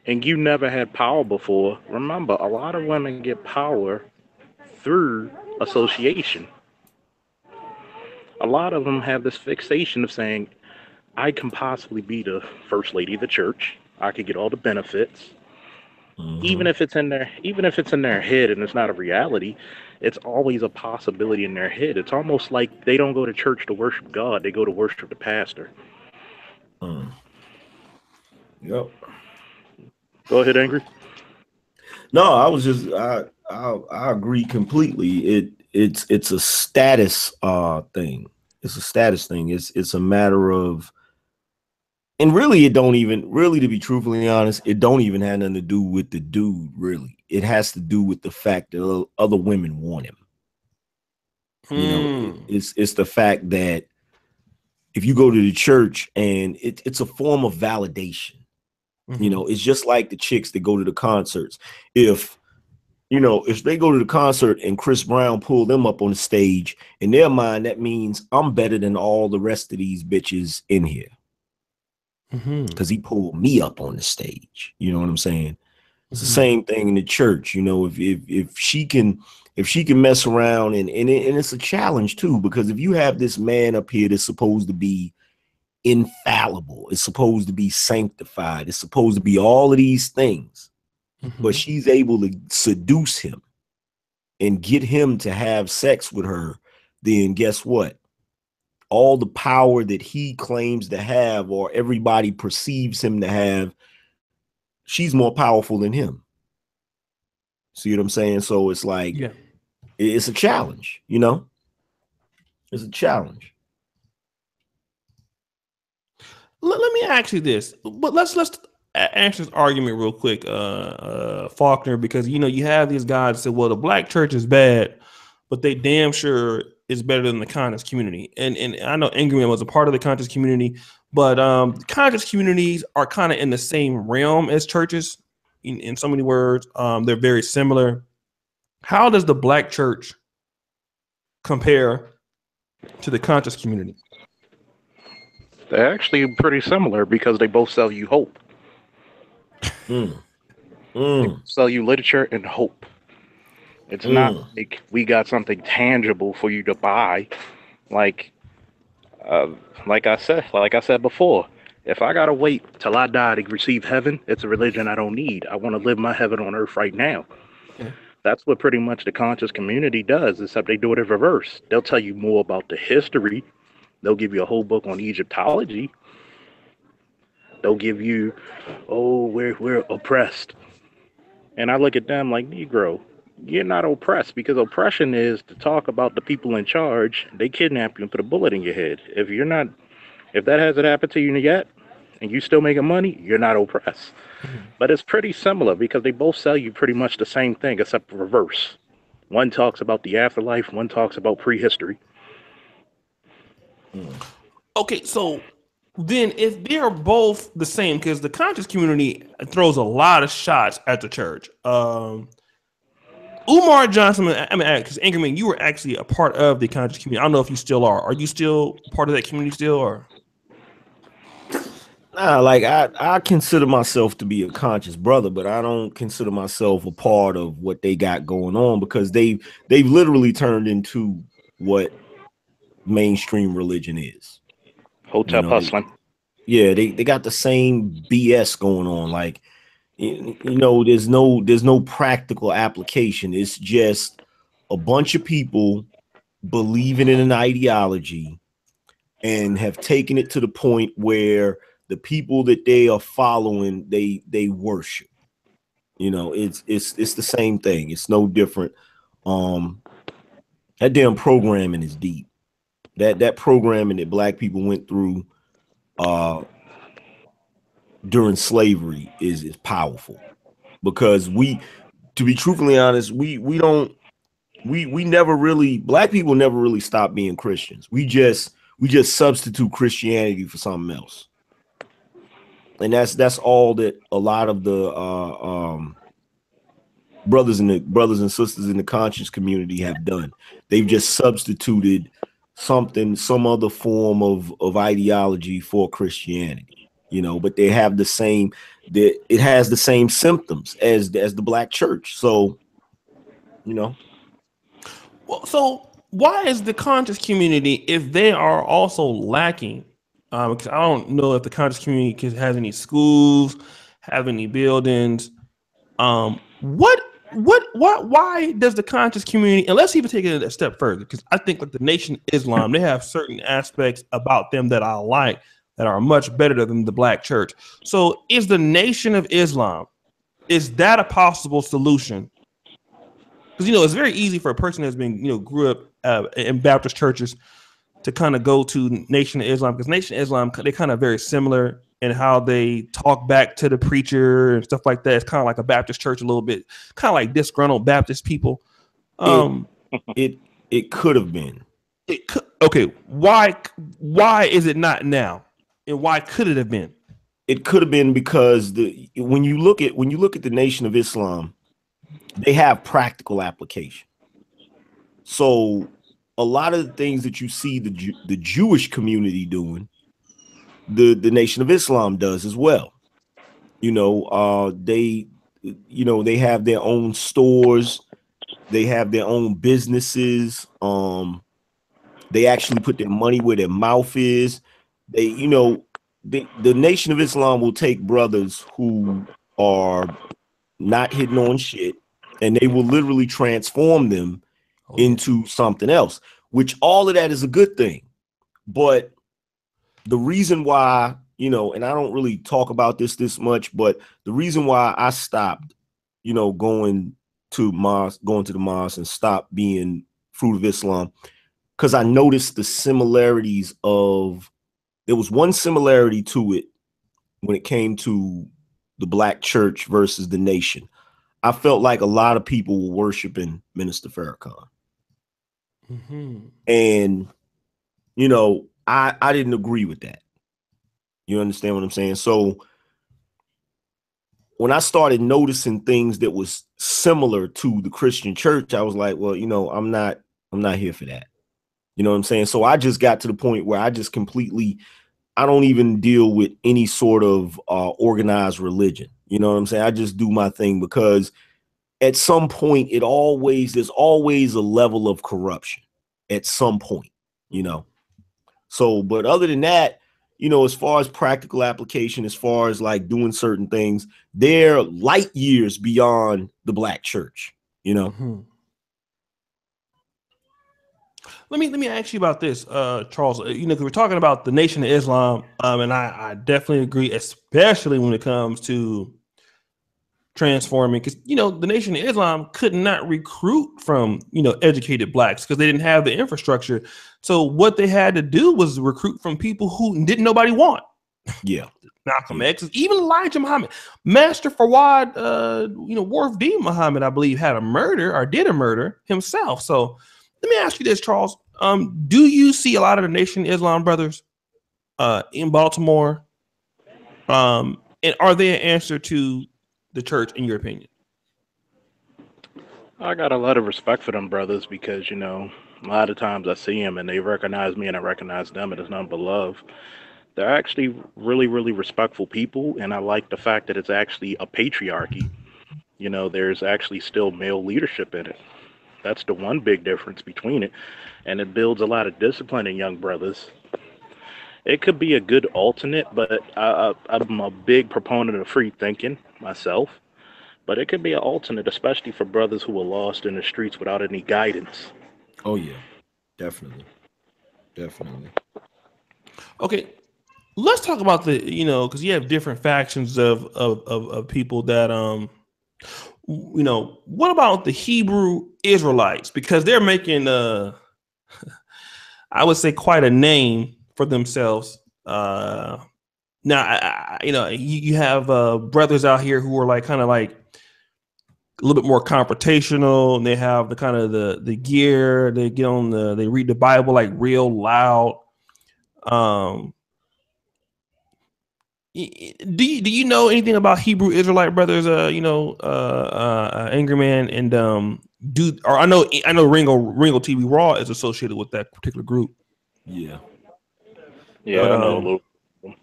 and you never had power before, remember, a lot of women get power through association. A lot of them have this fixation of saying, I can possibly be the first lady of the church. I could get all the benefits. Mm-hmm. Even if it's in their head and it's not a reality, it's always a possibility in their head. It's almost like they don't go to church to worship God, they go to worship the pastor. Yep. Go ahead, Angry. No, I was just I agree completely. It's a status thing. It's a status thing. It's a matter of, and really, it don't even really, to be truthfully honest, it don't even have nothing to do with the dude. Really, it has to do with the fact that other women want him. You know, it's the fact that if you go to the church and it's a form of validation. Mm-hmm. You know, it's just like the chicks that go to the concerts. If they go to the concert and Chris Brown pull them up on the stage, in their mind, that means I'm better than all the rest of these bitches in here. Because he pulled me up on the stage. You know what I'm saying? It's the same thing in the church. You know, if she can mess around and it's a challenge too, because if you have this man up here that's supposed to be infallible, it's supposed to be sanctified, it's supposed to be all of these things, but she's able to seduce him and get him to have sex with her, then guess what? All the power that he claims to have, or everybody perceives him to have, she's more powerful than him. See what I'm saying? So it's like, it's a challenge, you know? It's a challenge. Let me ask you this, but let's answer this argument real quick, Faulkner, because you have these guys that say, well, the black church is bad, but they damn sure is better than the conscious community. And I know Angry Man was a part of the conscious community, but conscious communities are kind of in the same realm as churches in so many words. They're very similar. How does the black church compare to the conscious community? They're actually pretty similar because they both sell you hope. Mm, They mm, sell you literature and hope. It's not mm. like we got something tangible for you to buy. Like, uh, like I said before, if I gotta wait till I die to receive heaven, it's a religion I don't need. I want to live my heaven on earth right now. Yeah. That's what pretty much the conscious community does, except they do it in reverse. They'll tell you more about the history. They'll give you a whole book on Egyptology. They'll give you, oh, we're oppressed. And I look at them like, Negro, you're not oppressed because oppression is to talk about the people in charge. They kidnap you and put a bullet in your head. If that hasn't happened to you yet, and you still making money, you're not oppressed. Mhm. But it's pretty similar because they both sell you pretty much the same thing except reverse. One talks about the afterlife, one talks about prehistory. Okay, so then if they're both the same, because the conscious community throws a lot of shots at the church. Umar Johnson, I mean, because Anchorman, you were actually a part of the conscious community. I don't know if you still are. Are you still part of that community still, or? Nah, like I consider myself to be a conscious brother, but I don't consider myself a part of what they got going on because they've literally turned into what mainstream religion is. You Hotep know, hustling. they got the same BS going on. Like there's no practical application. It's just a bunch of people believing in an ideology and have taken it to the point where the people that they are following, they worship. It's the same thing. It's no different. That damn programming is deep. That programming that black people went through during slavery is powerful because to be truthfully honest, we never really, black people never really stopped being Christians. We just substitute Christianity for something else. And that's all that a lot of the brothers and sisters in the conscious community have done. They've just substituted some other form of ideology for Christianity, but they have the same, that it has the same symptoms as the black church. So, Well, so why is the conscious community, if they are also lacking? Because I don't know if the conscious community has any schools, have any buildings. Why does the conscious community, and let's even take it a step further, because I think like the Nation of Islam, they have certain aspects about them that I like that are much better than the black church. So is the Nation of Islam, is that a possible solution? Because it's very easy for a person that's been grew up in Baptist churches to kind of go to Nation of Islam, because Nation of Islam, they kind of very similar in how they talk back to the preacher and stuff like that. It's kind of like a Baptist church a little bit, kind of like disgruntled Baptist people. It could have been. Okay, why is it not now, and why could it have been? It could have been because when you look at the Nation of Islam, they have practical application. So a lot of the things that you see the Jewish community doing, the Nation of Islam does as well. They have their own stores, they have their own businesses. They actually put their money where their mouth is. The Nation of Islam will take brothers who are not hitting on shit, and they will literally transform them into something else, which all of that is a good thing. But the reason why, and I don't really talk about this much, but the reason why I stopped, going to the mosque and stopped being Fruit of Islam, because I noticed the similarities there was one similarity to it when it came to the black church versus the Nation. I felt like a lot of people were worshiping Minister Farrakhan. Mm-hmm. And, I didn't agree with that. You understand what I'm saying? So when I started noticing things that was similar to the Christian church, I was like, well, I'm not here for that. You know what I'm saying? So I just got to the point where I just completely I don't even deal with any sort of organized religion. You know what I'm saying? I just do my thing because at some point there's always a level of corruption at some point, you know. So, but other than that, you know, as far as practical application, as far as like doing certain things, they're light years beyond the black church, you know. Mm-hmm. Let me ask you about this, Charles. You know, because we're talking about the Nation of Islam, and I definitely agree, especially when it comes to transforming, because you know the Nation of Islam could not recruit from educated blacks because they didn't have the infrastructure. So what they had to do was recruit from people who didn't nobody want. Yeah, Malcolm X, even Elijah Muhammad, Master Fawad, Wharf D. Muhammad, I believe, did a murder himself. So let me ask you this, Charles. Do you see a lot of the Nation of Islam brothers in Baltimore? And are they an answer to the church, in your opinion? I got a lot of respect for them brothers because, a lot of times I see them and they recognize me and I recognize them, and it's none but love. They're actually really, really respectful people, and I like the fact that it's actually a patriarchy. There's actually still male leadership in it. That's the one big difference between it, and it builds a lot of discipline in young brothers. It could be a good alternate, but I'm a big proponent of free thinking myself. But it could be an alternate, especially for brothers who are lost in the streets without any guidance. Oh yeah, definitely. Okay, let's talk about because you have different factions of people that what about the Hebrew Israelites? Because they're making I would say quite a name for themselves. Now, you have brothers out here who are like kind of like a little bit more confrontational, and they have the kind of the gear. They get on they read the Bible like real loud. Do you know anything about Hebrew Israelite brothers? Angry Man and I know Ringo TV Raw is associated with that particular group. Yeah. Yeah, I know.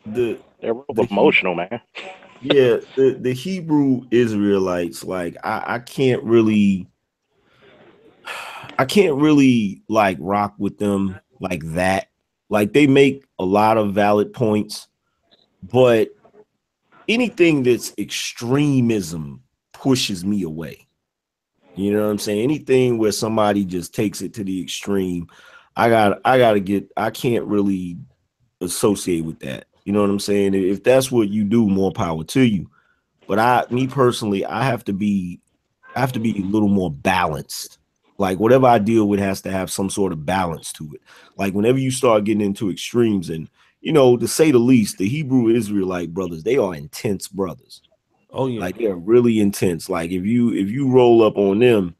They're real emotional, man. Yeah, the Hebrew Israelites, like I can't really like rock with them like that. Like they make a lot of valid points, but anything that's extremism pushes me away. You know what I'm saying? Anything where somebody just takes it to the extreme, I can't really associate with that. You know what I'm saying? If that's what you do, more power to you. But me personally, I have to be a little more balanced. Like whatever I deal with has to have some sort of balance to it. Like whenever you start getting into extremes, and to say the least, the Hebrew Israelite brothers, they are intense brothers. Oh yeah, like they're really intense. Like if you roll up on them,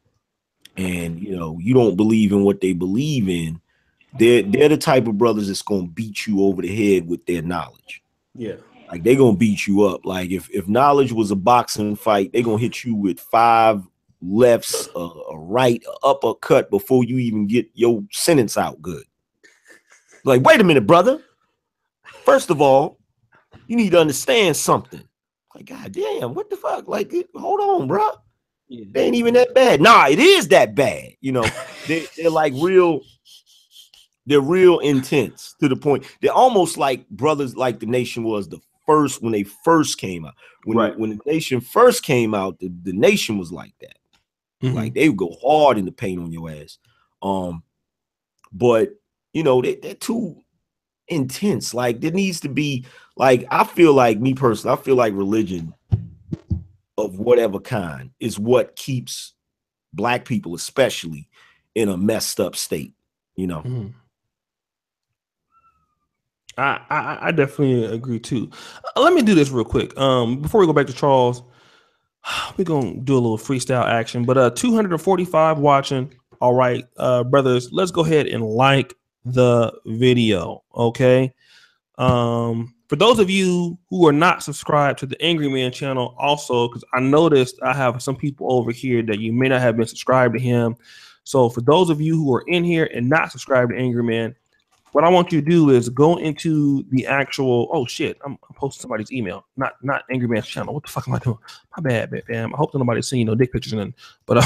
and you don't believe in what they believe in, they're the type of brothers that's gonna beat you over the head with their knowledge. Yeah. Like they're gonna beat you up. Like if knowledge was a boxing fight, they're gonna hit you with 5 lefts, a right, a uppercut before you even get your sentence out good. Like, wait a minute, brother. First of all, you need to understand something. Like, god damn, what the fuck? Like, hold on, bro. Yeah. They ain't even that bad. Nah, it is that bad. They're like real. They're real intense to the point. They're almost like brothers, like the Nation was when they first came out. When the Nation first came out, the Nation was like that. Mm-hmm. Like they would go hard in the paint on your ass. But they're too intense. Like there needs to be, like, I feel like, me personally, I feel like religion of whatever kind is what keeps black people especially in a messed up state. Mm-hmm. I definitely agree too. Let me do this real quick. Before we go back to Charles, we're gonna do a little freestyle action. But 245 watching. All right, brothers, let's go ahead and like the video. Okay. For those of you who are not subscribed to the Angry Man channel, also, because I noticed I have some people over here that you may not have been subscribed to him. So for those of you who are in here and not subscribed to Angry Man, what I want you to do is go into the actual. Oh shit! I'm posting somebody's email, not Angry Man's channel. What the fuck am I doing? My bad, fam. I hope nobody's seeing no dick pictures and then. But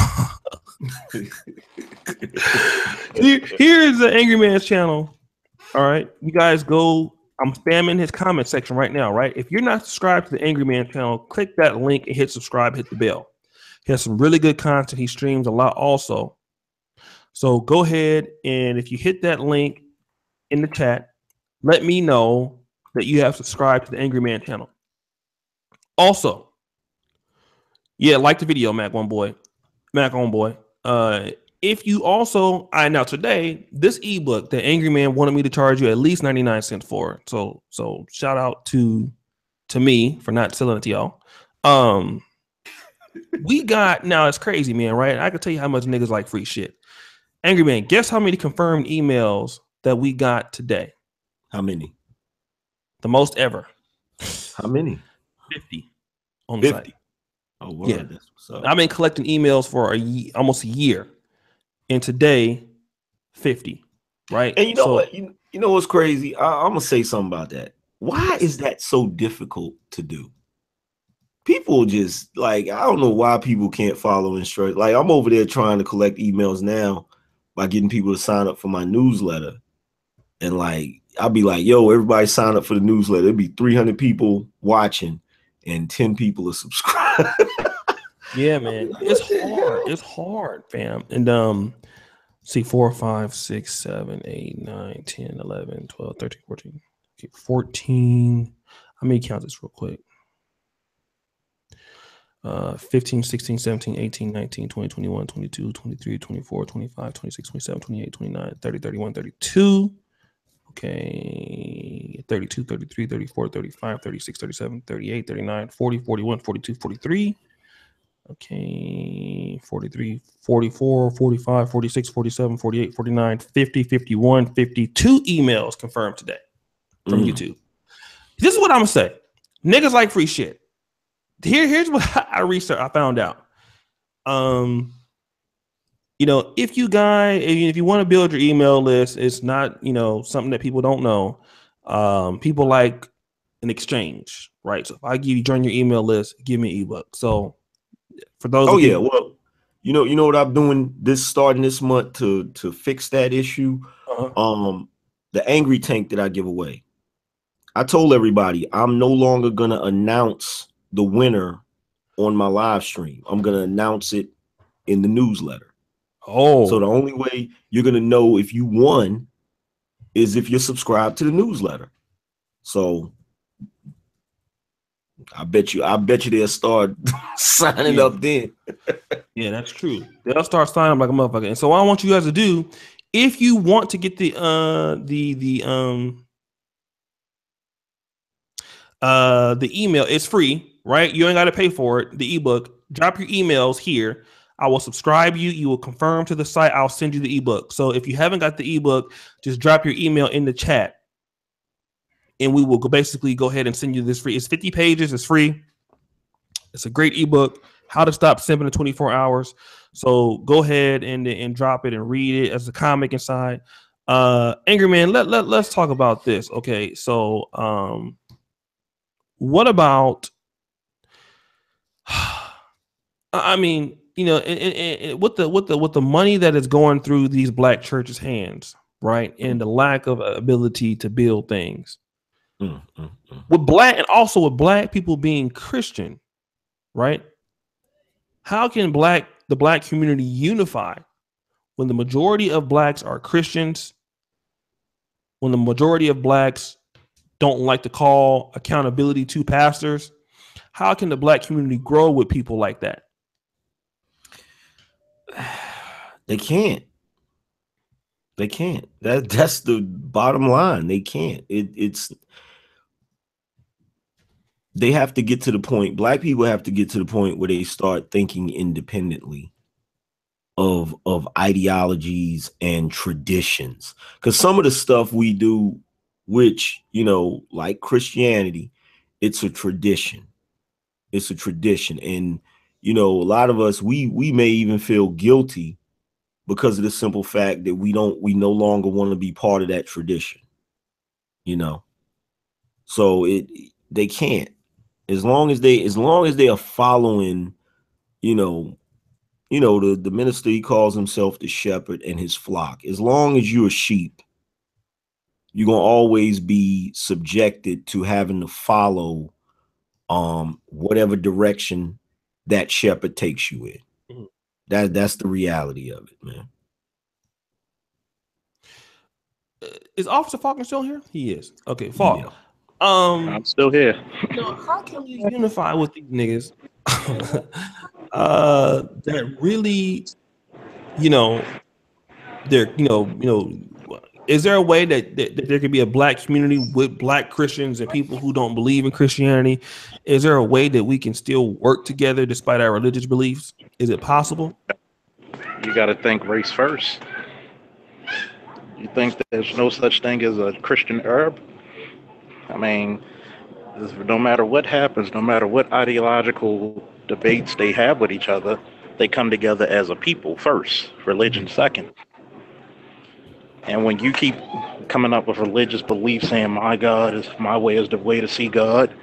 here is the Angry Man's channel. All right, you guys go. I'm spamming his comment section right now. Right, if you're not subscribed to the Angry Man channel, click that link and hit subscribe. Hit the bell. He has some really good content. He streams a lot also. So go ahead and if you hit that link in the chat, let me know that you have subscribed to the Angry Man channel. Also, yeah, like the video, Mac Homeboy. If you also, now today, this ebook, the Angry Man wanted me to charge you at least 99 cents for. So shout out to me for not selling it to y'all. We got, now it's crazy, man, right? I can tell you how much niggas like free shit. Angry Man, guess how many confirmed emails that we got today? How many? The most ever. How many? 50 on the 50. Site. Oh, word. Yeah. That's what's up. I've been collecting emails for almost a year, and today, 50. Right? And you know what? You know what's crazy? I'm gonna say something about that. Why is that so difficult to do? People just like, I don't know why people can't follow instructions. Like, I'm over there trying to collect emails now by getting people to sign up for my newsletter. And like, I'll be like, yo, everybody sign up for the newsletter. There'll be 300 people watching and 10 people are subscribed. Yeah, man. It's hard. It's hard, fam. And see, 4, 5, 6, 7, 8, 9, 10, 11, 12, 13, 14. Okay, 14. Let me count this real quick. 15, 16, 17, 18, 19, 20, 21, 22, 23, 24, 25, 26, 27, 28, 29, 30, 31, 32. Okay, 32, 33, 34, 35, 36, 37, 38, 39, 40, 41, 42, 43. Okay, 43, 44, 45, 46, 47, 48, 49, 50, 51, 52 emails confirmed today from YouTube. This is what I'm going to say. Niggas like free shit. Here's what I researched. I found out. If you want to build your email list, it's not, something that people don't know. People like an exchange, right? So if I give you join your email list, give me an ebook. So for those, well, you know what I'm doing starting this month to fix that issue. The Angry Tank that I give away. I told everybody I'm no longer gonna announce the winner on my live stream. I'm gonna announce it in the newsletter. So the only way you're gonna know if you won is if you're subscribed to the newsletter. So I bet you they'll start signing up then. Yeah, that's true. They'll start signing up like a motherfucker. And so what I want you guys to do, if you want to get the email, it's free, right? You ain't got to pay for it. The ebook, drop your emails here. I will subscribe you. You will confirm to the site. I'll send you the ebook. So if you haven't got the ebook, just drop your email in the chat, and we will basically go ahead and send you this free. It's 50 pages. It's free. It's a great ebook. How to Stop Simping in 24 Hours. So go ahead and drop it and read it as a comic inside. Angry Man, let's talk about this. Okay, so what about? I mean, with the money that is going through these black churches' hands, right, and the lack of ability to build things, with black people being Christian, right? How can the black community unify when the majority of blacks are Christians? When the majority of blacks don't like to call accountability to pastors? How can the black community grow with people like that? They can't. That's the bottom line. They can't. They have to get to the point. Black people have to get to the point where they start thinking independently of ideologies and traditions. Because some of the stuff we do, which, like Christianity, it's a tradition. And, a lot of us, we may even feel guilty because of the simple fact that we no longer want to be part of that tradition, So they can't, as long as they are following, the minister, he calls himself the shepherd and his flock. As long as you're a sheep, you're going to always be subjected to having to follow whatever direction that shepherd takes you in. That's the reality of it, man. Is Officer Falcon still here? He is. Okay, Falk. Yeah. I'm still here. How can we unify with these niggas that really, is there a way that there could be a black community with black Christians and people who don't believe in Christianity? Is there a way that we can still work together despite our religious beliefs? Is it possible? You got to think race first. You think there's no such thing as a Christian Arab? I mean, no matter what happens, no matter what ideological debates they have with each other, they come together as a people first, religion second. And when you keep coming up with religious beliefs saying my way is the way to see God,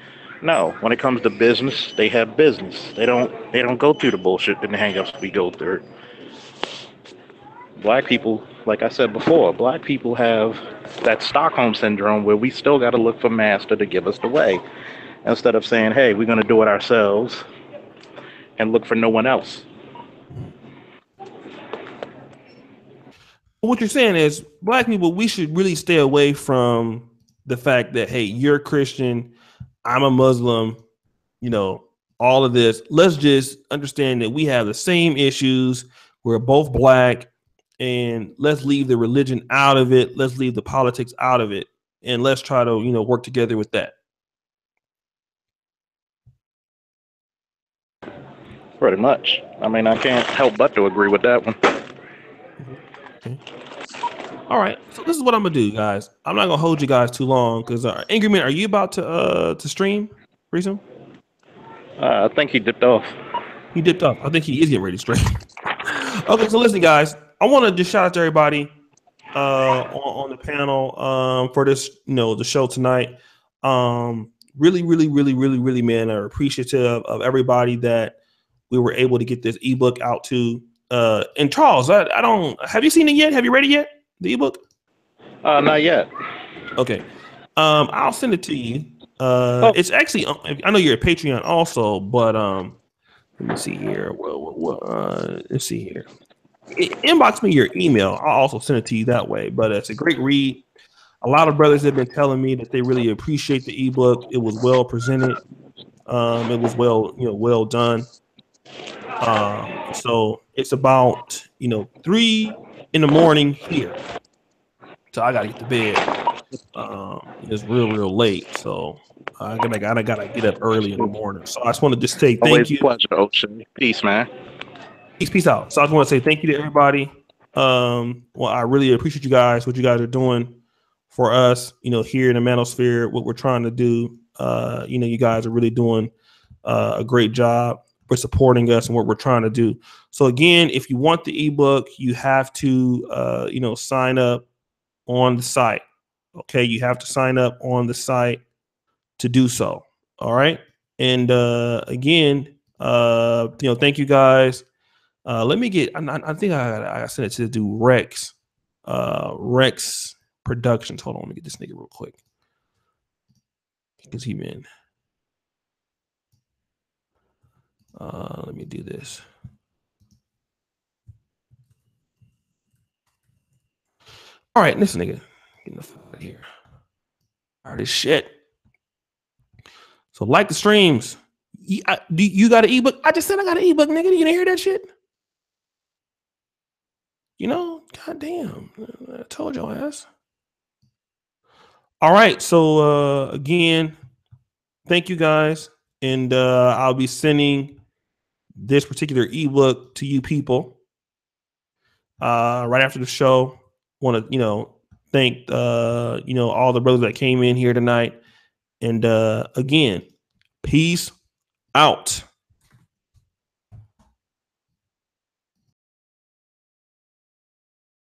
no. When it comes to business, they have business. They don't go through the bullshit and the hangups we go through. Black people, like I said before, black people have that Stockholm syndrome where we still got to look for master to give us the way, instead of saying, hey, we're going to do it ourselves and look for no one else. What you're saying is, black people, we should really stay away from the fact that, hey, you're a Christian, I'm a Muslim, all of this. Let's just understand that we have the same issues. We're both black, and let's leave the religion out of it. Let's leave the politics out of it, and let's try to, work together with that. Pretty much. I mean, I can't help but to agree with that one. Okay. All right, so this is what I'm gonna do, guys. I'm not gonna hold you guys too long because Angry Man, are you about to stream pretty soon? I think he dipped off. He dipped off. I think he is getting ready to stream. Okay, so listen, guys. I want to just shout out to everybody on the panel for this, the show tonight. Really, really, really, really, really, man, are appreciative of everybody that we were able to get this ebook out to. And Charles, I don't. Have you seen it yet? Have you read it yet? The ebook? Not yet. Okay. I'll send it to you. It's actually. I know you're a Patreon also, but let me see here. Let's see here. Inbox me your email. I'll also send it to you that way. But it's a great read. A lot of brothers have been telling me that they really appreciate the ebook. It was well presented. It was well done. So it's about 3 a.m. here. So I gotta get to bed. It's real late. So I gotta get up early in the morning. So I just want to just say thank you. Pleasure, Ocean. Peace, man. Peace out. So I just want to say thank you to everybody. Well, I really appreciate you guys, what you guys are doing for us, here in the Manosphere, what we're trying to do. You guys are really doing a great job for supporting us and what we're trying to do. So again, if you want the ebook, you have to, sign up on the site. Okay. You have to sign up on the site to do so. All right. And again, thank you guys. Let me get. I think I sent it to do Rex Productions. Hold on, let me get this nigga real quick because he been. Let me do this. All right, this nigga getting the fuck out of here. All right, this shit. So like the streams. You got an ebook? I just said I got an ebook, nigga. You didn't hear that shit? Goddamn. I told your ass. All right. So again, thank you guys. And I'll be sending this particular ebook to you people right after the show. Want to, thank all the brothers that came in here tonight. And again, peace out.